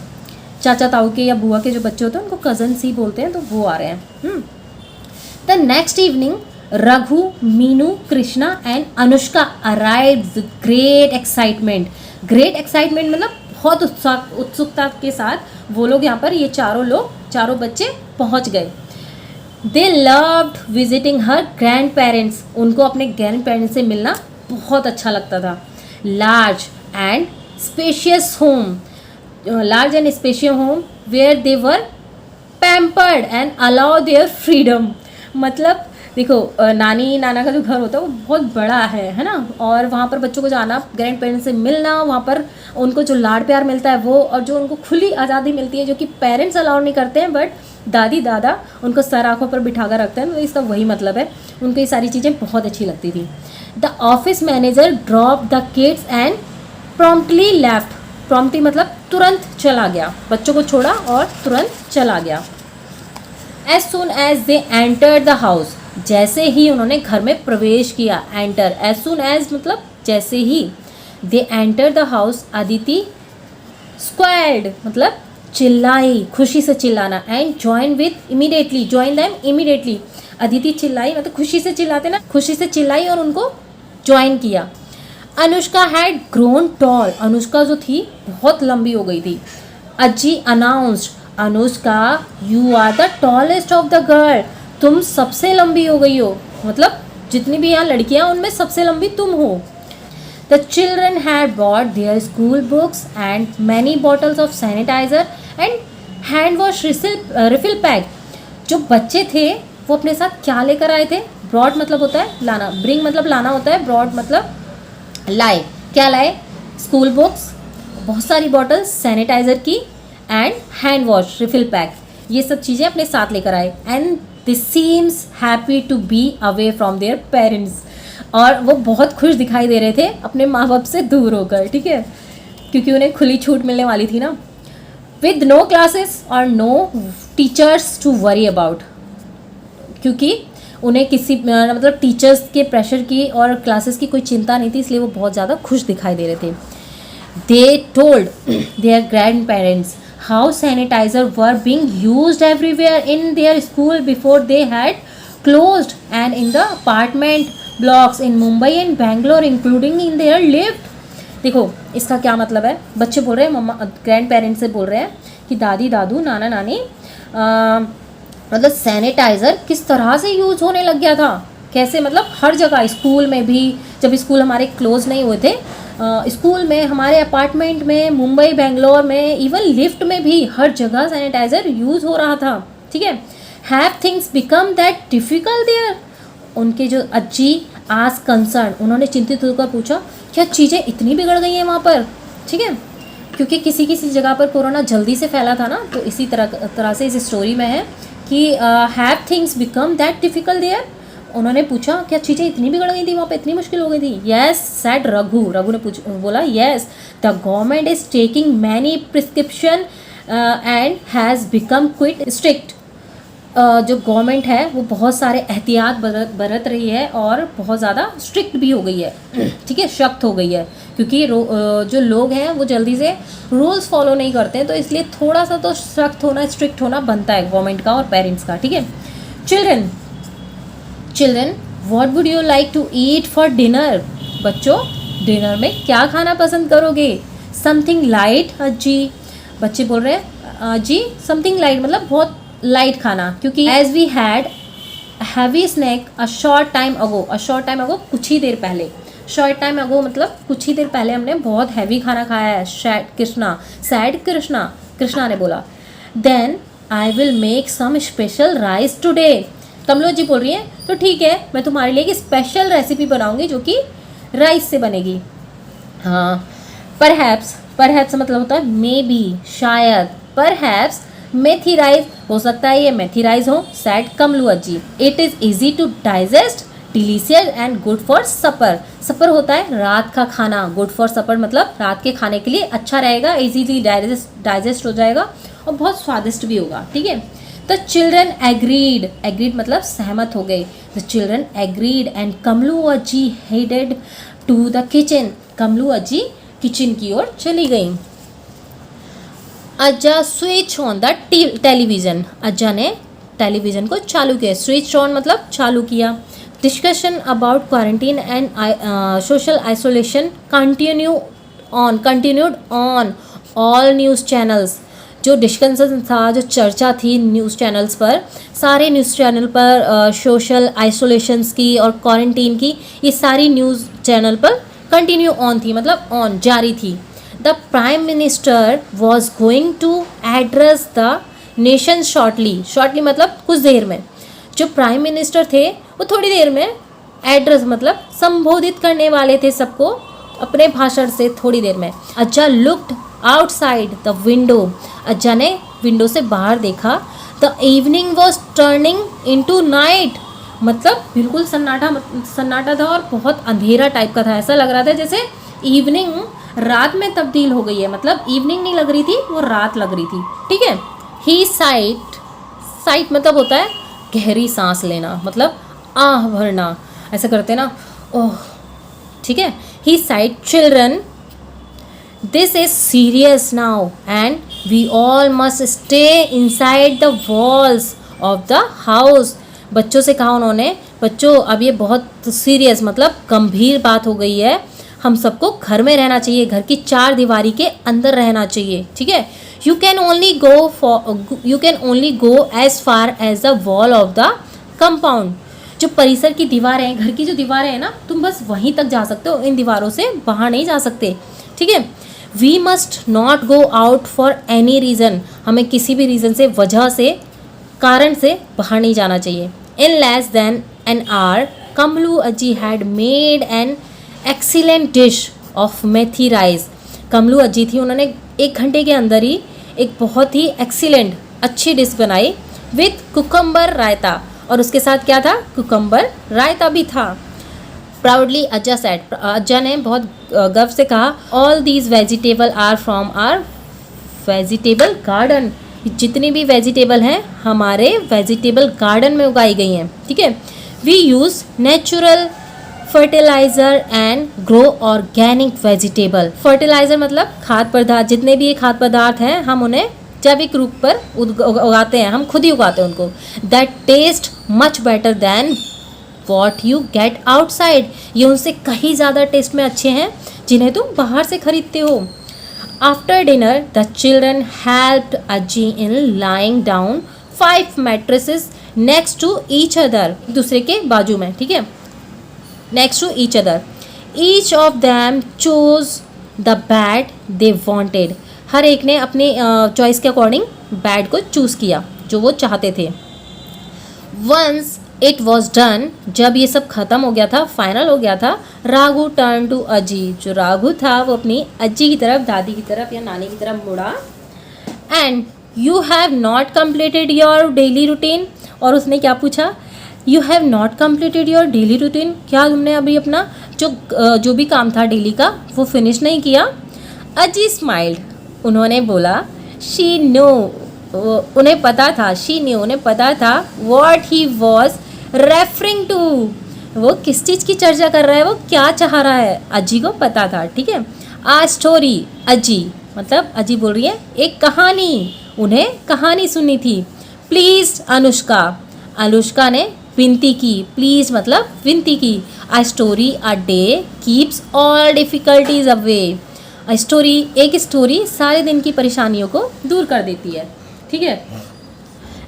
चाचा ताऊ के या बुआ के जो बच्चे होते हैं उनको कज़न्स ही बोलते हैं, तो वो आ रहे हैं। The next evening Raghu, Meenu, Krishna and Anushka arrived with great excitement. Great excitement मतलब बहुत उत्सुकता के साथ वो लोग यहाँ पर, ये चारों बच्चे पहुँच गए। They loved visiting her grand parents, उनको अपने ग्रैंड पेरेंट्स से मिलना बहुत अच्छा लगता था। Large and spacious home, large and spacious home where they were pampered and allow their freedom. मतलब देखो, नानी नाना का जो घर होता है वो बहुत बड़ा है ना, और वहाँ पर बच्चों को जाना, ग्रैंड पेरेंट्स से मिलना, वहाँ पर उनको जो लाड प्यार मिलता है वो, और जो उनको खुली आज़ादी मिलती है जो कि पेरेंट्स अलाउ नहीं करते हैं, बट दादी दादा उनको सर आँखों पर बिठा कर रखते हैं, तो इसका वही मतलब है। उनको ये सारी चीज़ें बहुत अच्छी लगती थी। The office manager drop the kids and promptly left. Promptly मतलब तुरंत चला गया, बच्चों को छोड़ा और तुरंत चला गया। As soon as they enter the house, जैसे ही उन्होंने घर में प्रवेश किया, एंटर, एज सुन एज मतलब जैसे ही, they enter the house, Aditi squealed मतलब चिल्लाई, खुशी से चिल्लाना, and join with immediately, join them immediately. Aditi चिल्लाई मतलब खुशी से चिल्लाते ना, खुशी से चिल्लाई और उनको ज्वाइन किया। Anushka had grown tall, Anushka जो थी बहुत लंबी हो गई थी। Ajji announced, Anushka you are the tallest of the girl, तुम सबसे लंबी हो गई हो, मतलब जितनी भी यहाँ लड़कियाँ उनमें सबसे लंबी तुम हो। The children had bought their school books and many bottles of sanitiser and hand wash refill pack. जो बच्चे थे वो अपने साथ क्या लेकर आए थे? ब्रॉड मतलब होता है लाना, ब्रिंग मतलब लाना होता है, ब्रॉड मतलब लाए। क्या लाए? स्कूल बुक्स, बहुत सारी बॉटल्स सैनिटाइज़र की, and hand wash refill pack, ये सब चीज़ें अपने साथ लेकर आए। And this seems happy to be away from their parents, और वो बहुत खुश दिखाई दे रहे थे अपने माँ बाप से दूर होकर, ठीक है, क्योंकि उन्हें खुली छूट मिलने वाली थी ना। विद नो क्लासेस और no teachers to worry about, क्योंकि उन्हें किसी मतलब टीचर्स के प्रेशर की और क्लासेस की कोई चिंता नहीं थी, इसलिए वो बहुत ज़्यादा खुश दिखाई दे रहे थे। They told their grandparents how sanitiser were being used everywhere in their school before they had closed and in the apartment blocks in Mumbai and Bangalore including in their lift. देखो इसका क्या मतलब है, बच्चे बोल रहे हैं, मम्मा ग्रैंड पेरेंट्स से बोल रहे हैं कि दादी दादू नाना नानी मतलब सैनिटाइज़र किस तरह से यूज़ होने लग गया था, कैसे, मतलब हर जगह, स्कूल में भी, जब स्कूल हमारे क्लोज नहीं हुए थे, स्कूल में, हमारे अपार्टमेंट में, मुंबई बेंगलोर में, इवन लिफ्ट में भी हर जगह सैनिटाइज़र यूज़ हो रहा था, ठीक है। Have things become that difficult there, उनके जो अज्जी आज कंसर्न, उन्होंने चिंतित होकर पूछा क्या चीज़ें इतनी बिगड़ गई हैं वहाँ पर, ठीक है, क्योंकि किसी किसी जगह पर कोरोना जल्दी से फैला था ना, तो इसी तरह से इस स्टोरी में है कि have things become that difficult there, उन्होंने पूछा क्या चीज़ें इतनी बिगड़ गई थी वहाँ पे, इतनी मुश्किल हो गई थी। येस सैड रघु, रघु ने बोला yes the government is taking many prescription and has become quit strict. जो गवर्नमेंट है वो बहुत सारे एहतियात बरत रही है और बहुत ज़्यादा स्ट्रिक्ट भी हो गई है, ठीक है, सख्त हो गई है, क्योंकि जो लोग हैं वो जल्दी से रूल्स फॉलो नहीं करते हैं, तो इसलिए थोड़ा सा तो सख्त होना, स्ट्रिक्ट होना बनता है गवर्नमेंट का और पेरेंट्स का, ठीक है। Children what would you like to eat for dinner, बच्चों डिनर में क्या खाना पसंद करोगे? समथिंग लाइट अज्जी, बच्चे बोल रहे हैं अज्जी समथिंग लाइट मतलब बहुत लाइट खाना, क्योंकि as we had heavy snack a short time ago, a short time ago कुछ ही देर पहले, शॉर्ट टाइम अगो मतलब कुछ ही देर पहले हमने बहुत हैवी खाना खाया है। सैड कृष्णा ने बोला। Then I will make some special rice today, Kamalu ji बोल रही हैं तो ठीक है मैं तुम्हारे लिए एक स्पेशल रेसिपी बनाऊंगी जो कि राइस से बनेगी। हाँ, परहैप्स मतलब होता है मे बी, शायद, परहैप्स मेथी राइस, हो सकता है ये मेथी राइस हो। Said Kamalu Ajji. It is easy to digest, delicious and good for supper, supper होता है रात का खाना, गुड फॉर सपर मतलब रात के खाने के लिए अच्छा रहेगा, इजीली डाइजेस्ट हो जाएगा और बहुत स्वादिष्ट भी होगा, ठीक है। द चिल्ड्रन एग्रीड मतलब सहमत हो गए। The children agreed and Kamalu Ajji headed to the kitchen, Kamalu Ajji kitchen की ओर चली गई। अज्जा स्विच ऑन द टेलीविज़न, अज्जा ने टेलीविज़न को चालू किया, स्विच ऑन मतलब चालू किया। Discussion about quarantine and social isolation continued on all news channels. जो डिस्कशन था, जो चर्चा थी न्यूज़ चैनल्स पर, सारे न्यूज़ चैनल पर सोशल आइसोलेशंस की और क्वारंटीन की ये सारी न्यूज़ चैनल पर कंटिन्यू ऑन थी, मतलब ऑन जारी थी. The prime minister was going to address the nation shortly मतलब कुछ देर में. जो प्राइम मिनिस्टर थे वो थोड़ी देर में एड्रेस मतलब संबोधित करने वाले थे सबको अपने भाषण से थोड़ी देर में. अज्जा लुक्ड आउटसाइड द विंडो. अज्जा ने विंडो से बाहर देखा. The evening was turning into night. मतलब बिल्कुल सन्नाटा था और बहुत अंधेरा टाइप का था. ऐसा लग रहा था जैसे इवनिंग रात में तब्दील हो गई है. मतलब इवनिंग नहीं लग रही थी, वो रात लग रही थी. ठीक है. ही साइट मतलब होता है गहरी सांस लेना, मतलब आह भरना, ऐसा करते ना, ओह. ठीक है. He said children, this is serious now and we all must stay inside the walls of the house. बच्चों से कहा उन्होंने, बच्चों अब ये बहुत सीरियस मतलब गंभीर बात हो गई है, हम सबको घर में रहना चाहिए, घर की चार दीवारी के अंदर रहना चाहिए. ठीक है. You can only go as far as the wall of the compound. जो परिसर की दीवारें हैं, घर की जो दीवारें हैं ना, तुम बस वहीं तक जा सकते हो, इन दीवारों से बाहर नहीं जा सकते. ठीक है. We must not go out for any reason. हमें किसी भी रीज़न से, वजह से, कारण से बाहर नहीं जाना चाहिए. In less than an hour Kamalu Ajji had made an excellent dish of methi rice. Kamalu Ajji थी, उन्होंने 1 घंटे के अंदर ही एक बहुत ही एक्सीलेंट अच्छी डिश बनाई विथ कुकम्बर रायता. और उसके साथ क्या था? कुकम्बर रायता भी था. प्राउडली अज्जा सेड, अज्जा ने बहुत गर्व से कहा, all these vegetable are from our vegetable garden. जितनी भी वेजिटेबल हैं हमारे वेजिटेबल गार्डन में उगाई गई हैं. ठीक है. We use natural fertiliser and grow organic vegetable. Fertiliser मतलब खाद्य पदार्थ, जितने भी ये खाद्य पदार्थ हैं हम उन्हें जैविक रूप पर उगाते हैं, हम खुद ही उगाते हैं उनको. That taste much better than what you get outside. ये उनसे कहीं ज़्यादा टेस्ट में अच्छे हैं जिन्हें तुम बाहर से खरीदते हो. After dinner the children helped Ajji in lying down 5 mattresses next to each other. एक दूसरे के बाजू में. ठीक है. Next to each other. Each of them chose the bed they wanted. हर एक ने अपनी चॉइस के अकॉर्डिंग बेड को चूज़ किया जो वो चाहते थे. वंस इट वॉज डन, जब ये सब ख़त्म हो गया था, फाइनल हो गया था, राघु टर्न टू अजी. जो राघु था वो अपनी अज्जी की तरफ, दादी की तरफ या नानी की तरफ मुड़ा. And you have not completed your daily routine. और उसने क्या पूछा? You have not completed your daily routine. क्या तुमने अभी अपना जो भी काम था डेली का वो फिनिश नहीं किया? अजी स्माइल्ड. उन्होंने बोला, शी नो, उन्हें पता था, शी न्यू, उन्हें पता था what he was referring to. वो किस चीज़ की चर्चा कर रहा है, वो क्या चाह रहा है, अजी को पता था. ठीक है. आ स्टोरी, अजी मतलब अजी बोल रही है एक कहानी, उन्हें कहानी सुननी थी. प्लीज़ अनुष्का, अनुष्का ने विनती की. प्लीज़ मतलब विनती की. A story a day keeps all difficulties away. A story, एक स्टोरी सारे दिन की परेशानियों को दूर कर देती है. ठीक है.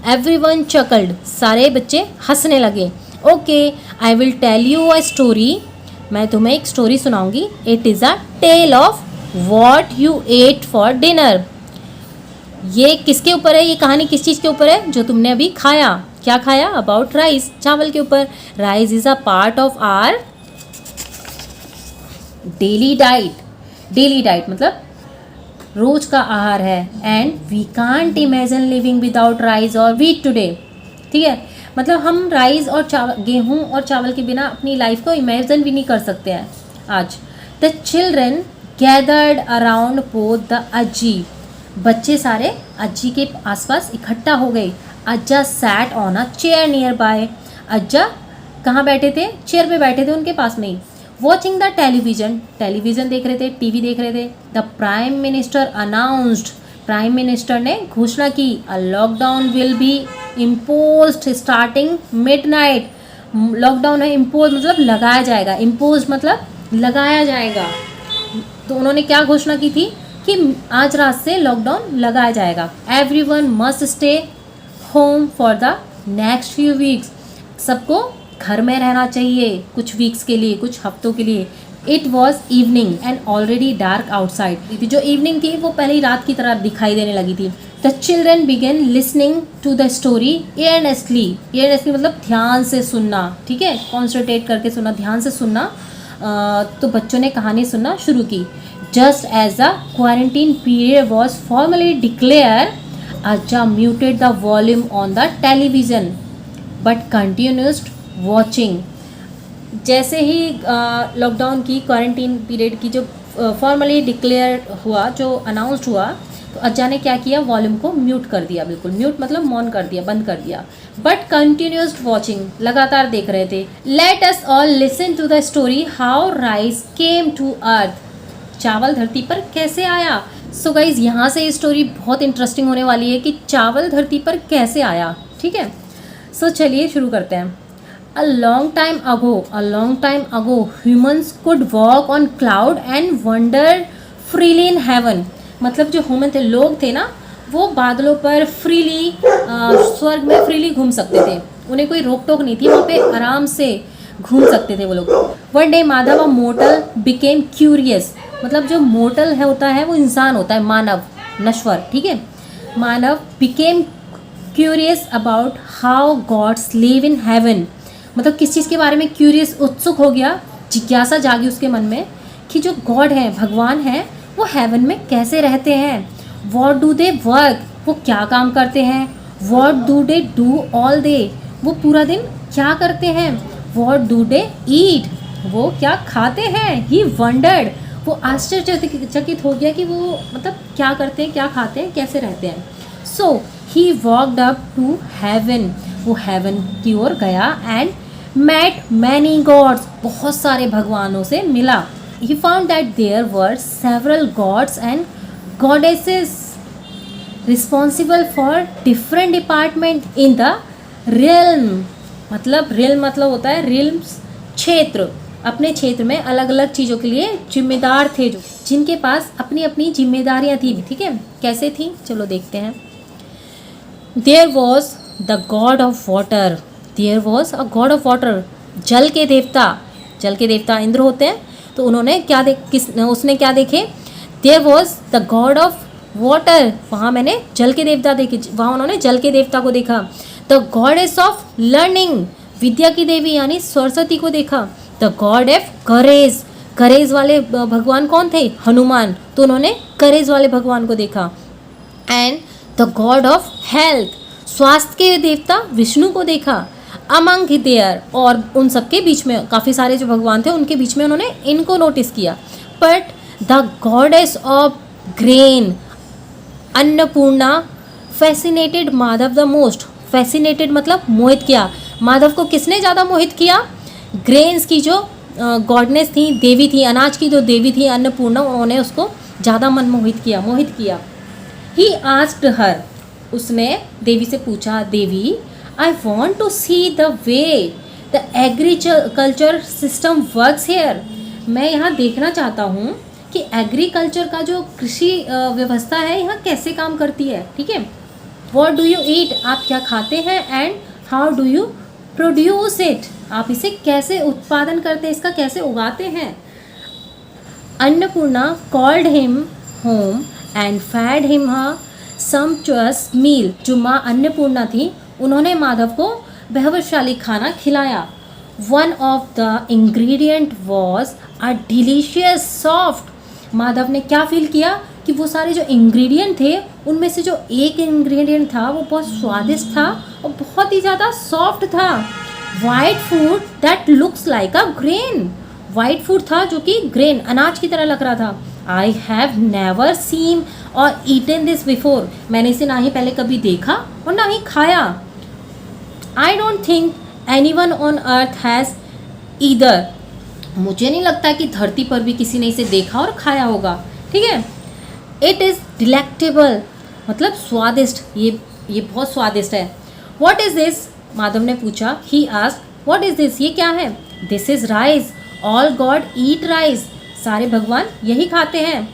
एवरीवन चकल्ड, सारे बच्चे हंसने लगे. Okay, I will tell you a story. मैं तुम्हें एक स्टोरी सुनाऊंगी. It is a tale of what you ate for dinner. ये किसके ऊपर है? ये कहानी किस चीज़ के ऊपर है? जो तुमने अभी खाया. क्या खाया? अबाउट राइस, चावल के ऊपर. Rice is a part of our daily diet. Daily diet मतलब रोज का आहार है. And we can't imagine living without rice और वीट टुडे. ठीक है. मतलब हम राइस और चावल, गेहूँ और चावल के बिना अपनी लाइफ को इमेजिन भी नहीं कर सकते हैं आज. The children gathered around both the Ajji. बच्चे सारे अज्जी के आसपास इकट्ठा हो गए. Ajja sat on a chair nearby. Ajja कहाँ बैठे थे? चेयर पे बैठे थे उनके पास में ही. वॉचिंग द टेलीविज़न, टेलीविज़न देख रहे थे, टीवी देख रहे थे. The prime minister announced, prime minister ने घोषणा की, a lockdown will be imposed starting midnight. Lockdown है, इम्पोज मतलब लगाया जाएगा, इम्पोज मतलब लगाया जाएगा। तो उन्होंने क्या घोषणा की थी कि आज रात से लॉकडाउन लगाया जाएगा। Everyone must stay home for the next few weeks, सबको घर में रहना चाहिए कुछ वीक्स के लिए, कुछ हफ्तों के लिए। It was evening and already dark outside, जो इवनिंग थी वो पहले ही रात की तरह दिखाई देने लगी थी। The children began listening to the story earnestly, earnestly मतलब ध्यान से सुनना, ठीक है, कॉन्सेंट्रेट करके सुनना, ध्यान से सुनना। तो बच्चों ने कहानी सुनना शुरू की। Just as the quarantine period was formally declare, Aja muted the volume on the television but continued watching। जैसे ही लॉकडाउन की क्वारंटीन पीरियड की जो फॉर्मली डिक्लेयर हुआ, जो अनाउंस्ड हुआ, तो अज्जा ने क्या किया, वॉल्यूम को म्यूट कर दिया, बिल्कुल म्यूट मतलब मौन कर दिया, बंद कर दिया। बट कंटिन्यूस्ड वॉचिंग, लगातार देख रहे थे। Let us all listen to the story how rice came to earth, चावल धरती पर कैसे आया। सो गाइज यहाँ से स्टोरी बहुत इंटरेस्टिंग होने वाली है कि चावल धरती पर कैसे आया, ठीक है। सो चलिए शुरू करते हैं। A long time ago humans could walk on cloud and wonder freely in heaven, मतलब जो ह्यूमन थे, लोग थे ना, वो बादलों पर फ्रीली, स्वर्ग में फ्रीली घूम सकते थे, उन्हें कोई रोक टोक नहीं थी, वहाँ पे आराम से घूम सकते थे वो लोग। वन डे माधव अ मोर्टल बिकेम क्यूरियस, मतलब जो मोर्टल है होता है वो इंसान होता है, मानव, नश्वर, ठीक है। मानव became curious about how gods live in heaven, मतलब किस चीज़ के बारे में क्यूरियस, उत्सुक हो गया, जिज्ञासा जागी उसके मन में कि जो गॉड है, भगवान है, वो हेवन में कैसे रहते हैं। वॉट डू दे वर्क, वो क्या काम करते हैं। What do they do all day, वो पूरा दिन क्या करते हैं। वॉट डू दे ईट, वो क्या खाते हैं। ही वंडर्ड, वो आश्चर्यचकित हो गया कि वो मतलब क्या करते हैं, क्या खाते हैं, कैसे रहते हैं। So he walked up to heaven, वो हेवन की ओर गया एंड मेट मैनी गॉड्स, बहुत सारे भगवानों से मिला। He found that there were several gods and goddesses responsible for different department in the realm, मतलब रियल्म मतलब होता है रियल्म्स, क्षेत्र, अपने क्षेत्र में अलग अलग चीज़ों के लिए जिम्मेदार थे, जो जिनके पास अपनी अपनी जिम्मेदारियां थी, ठीक है। कैसे थी, चलो देखते हैं। There was the god of water, there was a god of water, जल के देवता, जल के देवता इंद्र होते हैं। तो उन्होंने क्या उसने क्या देखे, there was the god of water, वहाँ मैंने जल के देवता देखे, वहाँ उन्होंने जल के देवता को देखा। द गॉडेस ऑफ लर्निंग, विद्या की देवी यानी सरस्वती को देखा। द गॉड ऑफ करेज, करेज वाले भगवान कौन थे, हनुमान, तो उन्होंने करेज वाले भगवान को देखा। And the god of health, स्वास्थ्य के देवता विष्णु को देखा। अमंग देयर, और उन सबके बीच में काफ़ी सारे जो भगवान थे उनके बीच में उन्होंने इनको नोटिस किया। But the goddess of grain, Annapurna, fascinated Madhav the most, fascinated मतलब मोहित किया। माधव को किसने ज़्यादा मोहित किया, ग्रेन्स की जो गॉडनेस थी, देवी थी, अनाज की जो देवी थी अन्नपूर्णा, उन्होंने उसको ज़्यादा मोहित किया। ही आस्क्ड हर, उसने देवी से पूछा, Devi I want to see the way the agriculture system works here, मैं यहाँ देखना चाहता हूँ कि एग्रीकल्चर का जो कृषि व्यवस्था है यहाँ कैसे काम करती है, ठीक है। वॉट डू यू ईट, आप क्या खाते हैं। And how do you produce it, आप इसे कैसे उत्पादन करते हैं, इसका कैसे उगाते हैं। Annapurna called him home and fed him a sumptuous meal, जो माँ अन्नपूर्णा थी उन्होंने माधव को वैभवशाली खाना खिलाया। One of the ingredient was a delicious soft, Madhav ने क्या फील किया कि वो सारे जो इंग्रेडिएंट थे उनमें से जो एक इंग्रेडिएंट था वो बहुत स्वादिष्ट था और बहुत ही ज़्यादा सॉफ्ट था। White food that looks like a grain, white food था जो कि ग्रेन, अनाज की तरह लग रहा था। आई हैव नेवर सीन और ईटन दिस बिफोर, मैंने इसे ना ही पहले कभी देखा और ना ही खाया। I don't think any one on earth has either, मुझे नहीं लगता कि धरती पर भी किसी ने इसे देखा और खाया होगा, ठीक है। इट इज़ डिलेक्टेबल, मतलब स्वादिष्ट, ये बहुत स्वादिष्ट है। वॉट इज़ दिस, माधव ने पूछा। He asked, what is this, ये क्या है? This is rice, all God eat rice, सारे भगवान यही खाते हैं।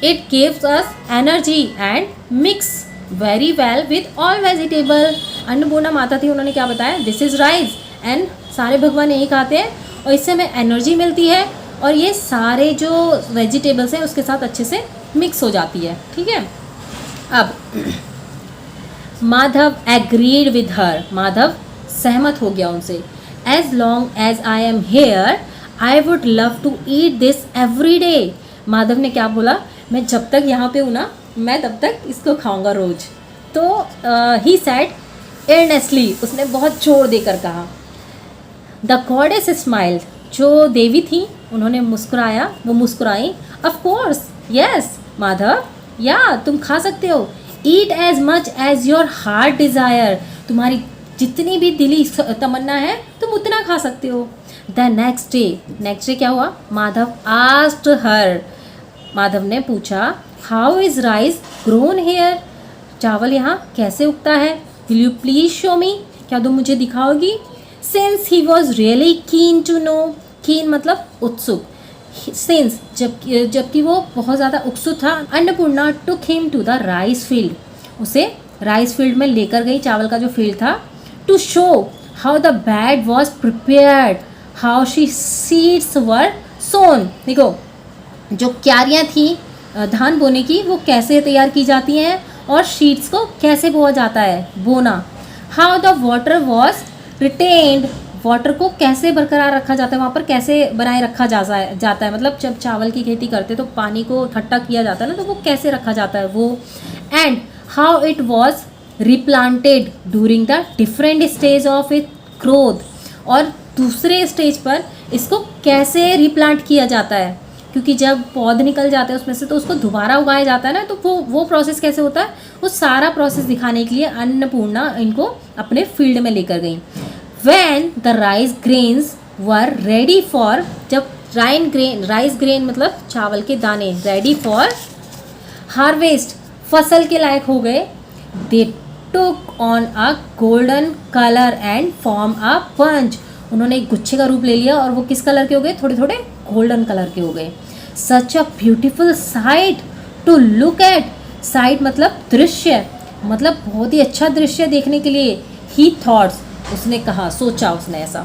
It gives us energy and mix very well with all vegetable. Annapurna माता थी, उन्होंने क्या बताया? दिस इज राइस एंड सारे भगवान यही खाते हैं और इससे हमें एनर्जी मिलती है और ये सारे जो वेजिटेबल्स हैं उसके साथ अच्छे से मिक्स हो जाती है। ठीक है, अब Madhav agreed with her, Madhav सहमत हो गया उनसे। As long as I am here I would love to eat this every day. Madhav ने क्या बोला? मैं जब तक यहाँ पे हूँ ना, मैं तब तक इसको खाऊंगा रोज। तो ही सेड earnestly, उसने बहुत जोर देकर कहा। द गॉडेस स्माइल्ड, जो देवी थी उन्होंने मुस्कुराया, वो मुस्कुराई। ऑफ कोर्स यस माधव, या तुम खा सकते हो। Eat as much as your heart desire, तुम्हारी जितनी भी दिली तमन्ना है तुम उतना खा सकते हो। द नेक्स्ट डे क्या हुआ? माधव आस्क्ड हर, माधव ने पूछा how is rice grown here, चावल यहाँ कैसे उगता है? Will you please show me, क्या तुम मुझे दिखाओगी? Since he was really keen to know, keen मतलब उत्सुक, सिंस जबकि वो बहुत ज़्यादा उत्सुक था। Annapurna took him to the rice field, उसे राइस फील्ड में लेकर गई, चावल का जो फील्ड था। To show how the bed was prepared, how she seeds were sown, देखो जो क्यारियाँ थी धान बोने की वो कैसे तैयार की जाती हैं और शीट्स को कैसे बोया जाता है, बोना। How the water was retained, water को कैसे बरकरार रखा जाता है, वहाँ पर कैसे बनाए रखा जाता है, मतलब जब चावल की खेती करते तो पानी को इकट्ठा किया जाता है ना, तो वो कैसे रखा जाता है वो। And how it was replanted during the different stage of it growth, और दूसरे स्टेज पर इसको कैसे रिप्लांट किया जाता है, क्योंकि जब पौधे निकल जाते हैं उसमें से तो उसको दोबारा उगाया जाता है ना, तो वो प्रोसेस कैसे होता है, वो सारा प्रोसेस दिखाने के लिए अन्नपूर्णा इनको अपने फील्ड में लेकर गई। When the rice grains were ready for, जब राइस ग्रेन मतलब चावल के दाने रेडी फॉर हार्वेस्ट, फसल के लायक हो गए, they took on a golden color and form a bunch, उन्होंने एक गुच्छे का रूप ले लिया और वो किस कलर के हो गए? थोड़े थोड़े गोल्डन कलर के हो गए। Such a beautiful sight to look at, sight मतलब दृश्य, मतलब बहुत ही अच्छा दृश्य देखने के लिए। ही थॉट्स, उसने कहा, सोचा उसने ऐसा।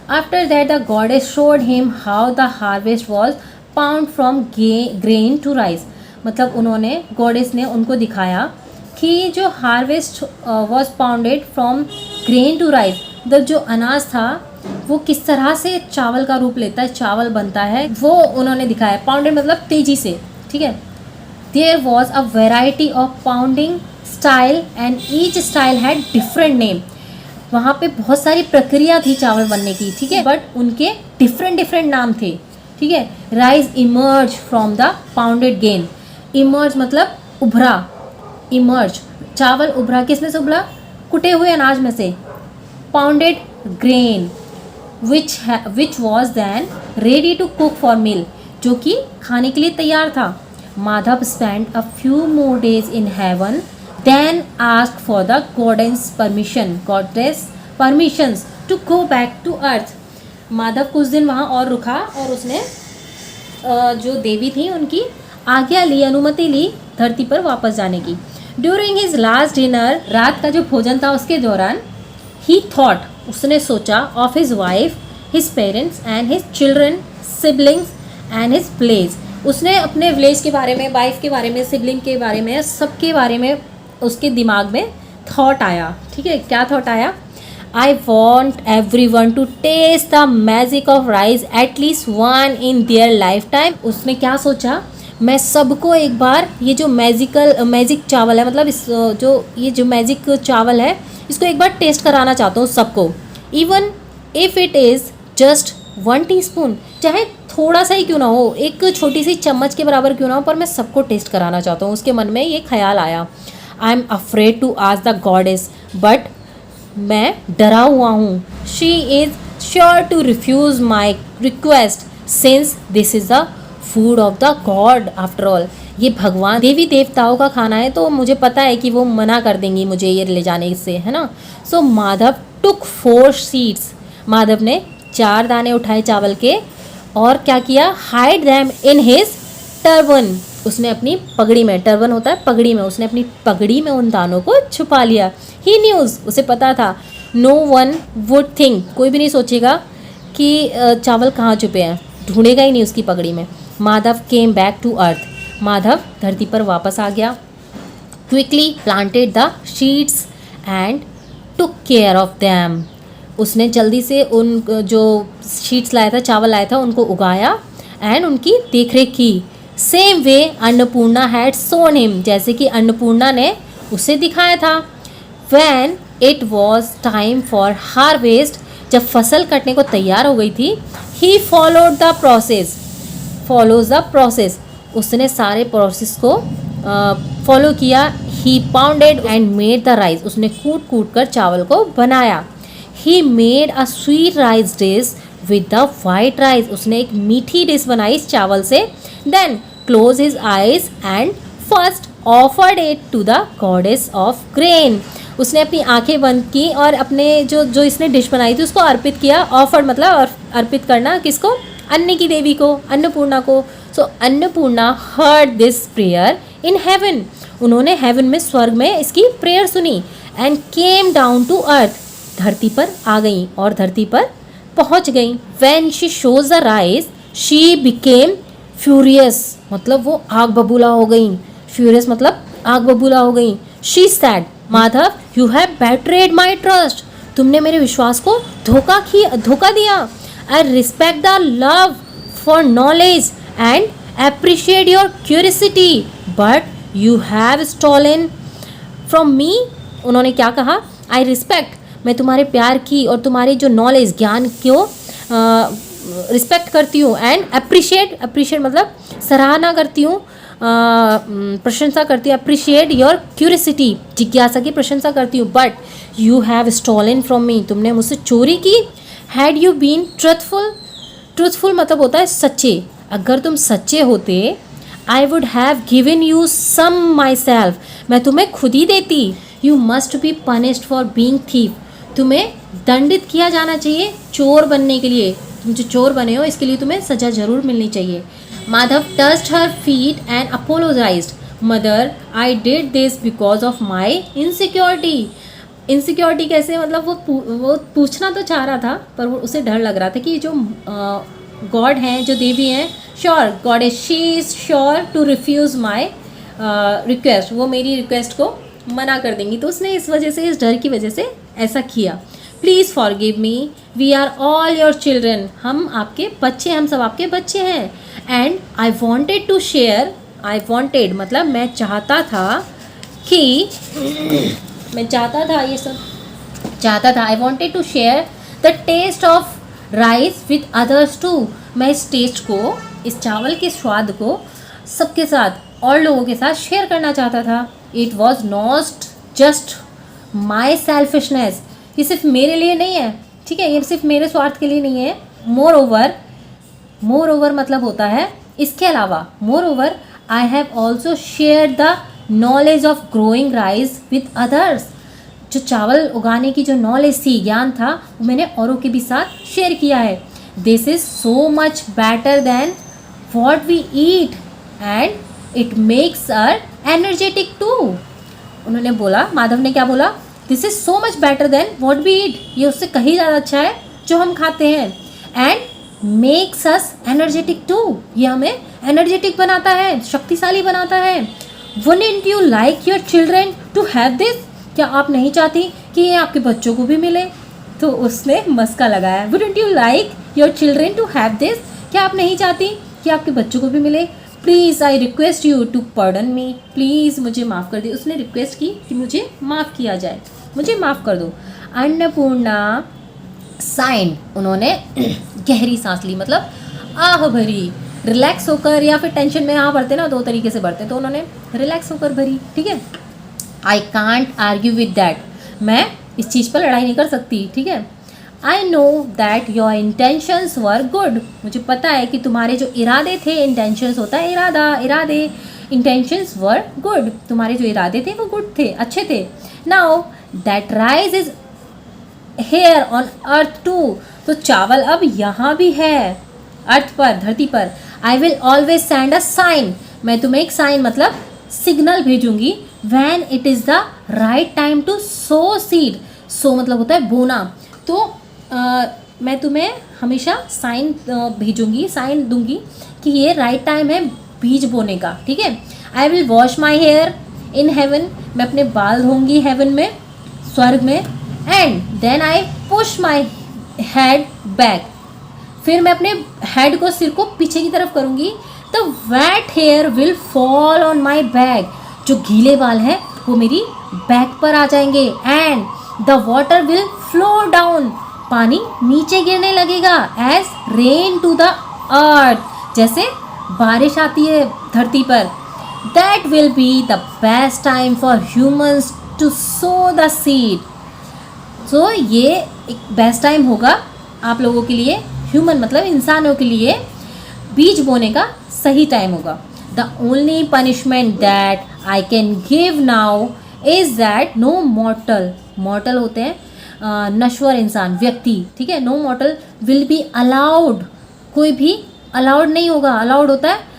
After that the goddess showed him how the harvest was pound from grain to rice, मतलब उन्होंने गॉडेस ने उनको दिखाया कि जो harvest was pounded from grain to rice, मतलब जो अनाज था वो किस तरह से चावल का रूप लेता है, चावल बनता है, वो उन्होंने दिखाया। पाउंडेड मतलब तेजी से, ठीक है। There was a variety of pounding style and each style had different name, वहाँ पे बहुत सारी प्रक्रिया थी चावल बनने की, ठीक है, बट उनके डिफरेंट नाम थे, ठीक है। Rice emerge from the pounded gain, emerge मतलब उभरा, इमर्ज चावल उभरा, किस में से उभरा? कुटे हुए अनाज में से। Pounded grain which was then ready to cook for meal, जो कि खाने के लिए तैयार था। Madhav spend a few more days in heaven then asked for the goddess permissions to go back to earth। Madhav कुछ दिन वहाँ और रुका और उसने जो देवी थी उनकी आज्ञा ली, अनुमति ली धरती पर वापस जाने की। ड्यूरिंग हिज लास्ट डिनर, रात का जो भोजन था उसके दौरान, ही थॉट, उसने सोचा, of his wife, his parents and his children, siblings and his place, उसने अपने विलेज के बारे में, वाइफ के बारे में, सिबलिंग के बारे में, सबके बारे में उसके दिमाग में थॉट आया, ठीक है। क्या थॉट आया? I want everyone to taste the magic of rice at least one in their lifetime. उसने क्या सोचा? मैं सबको एक बार ये जो मैजिक चावल है, मतलब ये जो मैजिक चावल है, इसको एक बार टेस्ट कराना चाहता हूँ सबको। Even if it is just 1 teaspoon, चाहे थोड़ा सा ही क्यों ना हो, एक छोटी सी चम्मच के बराबर क्यों ना हो, पर मैं सबको टेस्ट कराना चाहता हूँ। उसके मन में ये ख्याल आया। I am afraid to ask the goddess, but मैं डरा हुआ हूँ। She is sure to refuse my request since this is the food of the god after all, ये भगवान देवी देवताओं का खाना है, तो मुझे पता है कि वो मना कर देंगी मुझे ये ले जाने से, है ना। सो माधव टुक 4 सीड्स, माधव ने 4 दाने उठाए चावल के और क्या किया, hide them in his turban, उसने अपनी पगड़ी में, टर्बन होता है पगड़ी में, उसने अपनी पगड़ी में उन दानों को छुपा लिया। ही न्यूज़, उसे पता था, नो वन वुड थिंक, कोई भी नहीं सोचेगा कि चावल कहाँ छुपे हैं, ढूंढेगा ही नहीं उसकी पगड़ी में। Madhav came back to earth, Madhav धरती पर वापस आ गया। Quickly planted the seeds and took care of them, उसने जल्दी से उन जो शीट्स लाया था, चावल लाया था, उनको उगाया एंड उनकी देखरेख की। Same way Annapurna had shown him, जैसे कि अन्नपूर्णा ने उसे दिखाया था। When it was time for harvest, जब फसल कटने को तैयार हो गई थी, he followed the process, follows the process, उसने सारे प्रोसेस को फॉलो किया। He pounded and made the rice, उसने कूट कूट कर चावल को बनाया। He made a sweet rice dish with the white rice, उसने एक मीठी डिश बनाई इस चावल से। Then close his eyes and first offered it to the goddess of grain, उसने अपनी आंखें बंद की और अपने जो इसने डिश बनाई थी उसको अर्पित किया। ऑफर्ड मतलब अर्पित करना, किसको, अन्न की देवी को, अन्नपूर्णा को। So Annapurna heard this prayer in heaven, उन्होंने हेवन में, स्वर्ग में इसकी प्रेयर सुनी। And came down to earth, धरती पर आ गई और धरती पर पहुंच गई। When she shows the rice she became furious, मतलब वो आग बबूला हो गई। फ्यूरियस मतलब आग बबूला हो गई। She said, Madhav you have betrayed my trust, तुमने मेरे विश्वास को धोखा दिया। I respect the love for knowledge and appreciate your curiosity but you have stolen from me, उन्होंने क्या कहा, आई रिस्पेक्ट, मैं तुम्हारे प्यार की और तुम्हारी जो नॉलेज, ज्ञान को रिस्पेक्ट करती हूँ। एंड अप्रिशिएट मतलब सराहना करती हूँ, प्रशंसा करती हूँ। अप्रिशिएट योर क्यूरियोसिटी, जिज्ञासा की प्रशंसा करती हूँ। But you have stolen from me, तुमने मुझसे चोरी की। हैड यू बीन ट्रूथफुल मतलब होता है सच्चे, अगर तुम सच्चे होते, I would have given you some myself, मैं तुम्हें खुद ही देती। You must be punished for being thief, तुम्हें दंडित किया जाना चाहिए चोर बनने के लिए, तुम जो चोर बने हो इसके लिए तुम्हें सज़ा ज़रूर मिलनी चाहिए। Madhav touched her feet and apologised, mother I did this because of my insecurity. Insecurity कैसे, मतलब वो पूछना तो चाह रहा था पर वो उसे डर लग रहा था कि जो गॉड हैं, जो देवी हैं, sure god is, she is sure to refuse my request, वो मेरी रिक्वेस्ट को मना कर देंगी, तो उसने इस वजह से, इस डर की वजह से ऐसा किया। Please forgive me, we are all your children, हम आपके बच्चे, हम सब आपके बच्चे हैं। And I wanted to share, I wanted मतलब मैं चाहता था कि मैं चाहता था, ये सब चाहता था। I wanted to share the taste of rice with others too, मैं इस टेस्ट को, इस चावल के स्वाद को सबके साथ, और लोगों के साथ शेयर करना चाहता था। It was not just my selfishness, ये सिर्फ मेरे लिए नहीं है, ठीक है, ये सिर्फ मेरे स्वार्थ के लिए नहीं है। मोर ओवर मतलब होता है इसके अलावा। More over I have also share the knowledge of growing rice with others, जो चावल उगाने की जो नॉलेज थी, ज्ञान था, वो मैंने औरों के भी साथ शेयर किया है। This is so much better than what we eat and it makes us energetic too, उन्होंने बोला, माधव ने क्या बोला, this is so much better than what we eat, ये उससे कहीं ज़्यादा अच्छा है जो हम खाते हैं। And makes us energetic too, ये हमें एनर्जेटिक बनाता है, शक्तिशाली बनाता है। Wouldn't you like your children to have this, क्या आप नहीं चाहती कि ये आपके बच्चों को भी मिले? तो उसने मस्का लगाया, wouldn't you like your children to have this, क्या आप नहीं चाहती कि आपके बच्चों को भी मिले? Please I request you to pardon me, please मुझे माफ़ कर दे, उसने रिक्वेस्ट की कि मुझे माफ़ किया जाए, मुझे माफ़ कर दो। अन्नपूर्णा साइन, उन्होंने गहरी सांस ली, मतलब आह भरी, रिलैक्स होकर, या फिर टेंशन में आह भरते ना, दो तरीके से भरते, तो उन्होंने रिलैक्स होकर भरी, ठीक है। I can't argue with that, मैं इस चीज़ पर लड़ाई नहीं कर सकती, ठीक है। I know that your intentions were good, मुझे पता है कि तुम्हारे जो इरादे थे, इंटेंशंस होता है इरादे, इंटेंशंस वर गुड, तुम्हारे जो इरादे थे वो गुड थे, अच्छे थे। Now that rice is here on earth too, तो चावल अब यहाँ भी है अर्थ पर, धरती पर। I will always send a sign, मैं तुम्हें एक साइन मतलब सिग्नल भेजूंगी। When it is the right time to sow seed, sow मतलब होता है बोना, तो मैं तुम्हें हमेशा साइन भेजूंगी, साइन दूंगी कि ये राइट टाइम है बीज बोने का, ठीक है। I will wash my hair in heaven, मैं अपने बाल धोंगी हेवन में, स्वर्ग में। And then I push my head back, फिर मैं अपने हेड को, सिर को पीछे की तरफ करूँगी। The wet hair will fall on my back, जो गीले बाल हैं वो मेरी बैक पर आ जाएंगे। And the water will flow down, पानी नीचे गिरने लगेगा। As rain to the earth, जैसे बारिश आती है धरती पर। That will be the best time for humans to sow the seed, so ये एक बेस्ट टाइम होगा आप लोगों के लिए, ह्यूमन मतलब इंसानों के लिए बीज बोने का सही टाइम होगा। The only punishment that I can give now is that no mortal, mortal होते हैं नश्वर इंसान, व्यक्ति, ठीक है। No mortal will be allowed, कोई भी अलाउड नहीं होगा, अलाउड होता है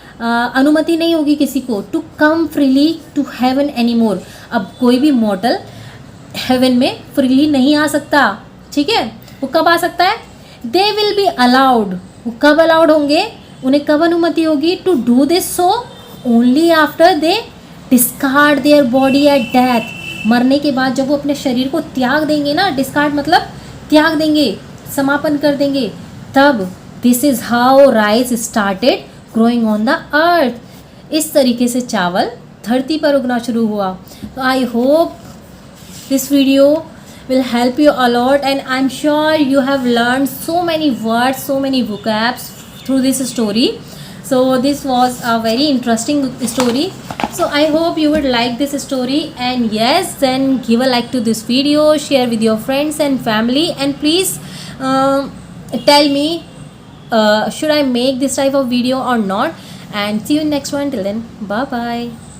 अनुमति नहीं होगी किसी को, to come freely to heaven anymore, अब कोई भी मॉर्टल हेवन में फ्रीली नहीं आ सकता, ठीक है। वो कब आ सकता है? दे विल बी अलाउड, वो कब अलाउड होंगे, उन्हें कब अनुमति होगी? To do this so only after they discard their body at death, मरने के बाद जब वो अपने शरीर को त्याग देंगे ना, डिस्कार्ड मतलब त्याग देंगे, समापन कर देंगे, तब this is how rice started growing on the earth, इस तरीके से चावल धरती पर उगना शुरू हुआ। तो I hope this video will help you a lot, and I'm sure you have learned so many words, so many vocabs through this story. So this was a very interesting story, so I hope you would like this story, and yes, then give a like to this video, share with your friends and family, and please tell me should I make this type of video or not, and see you in next one. Till then, bye bye.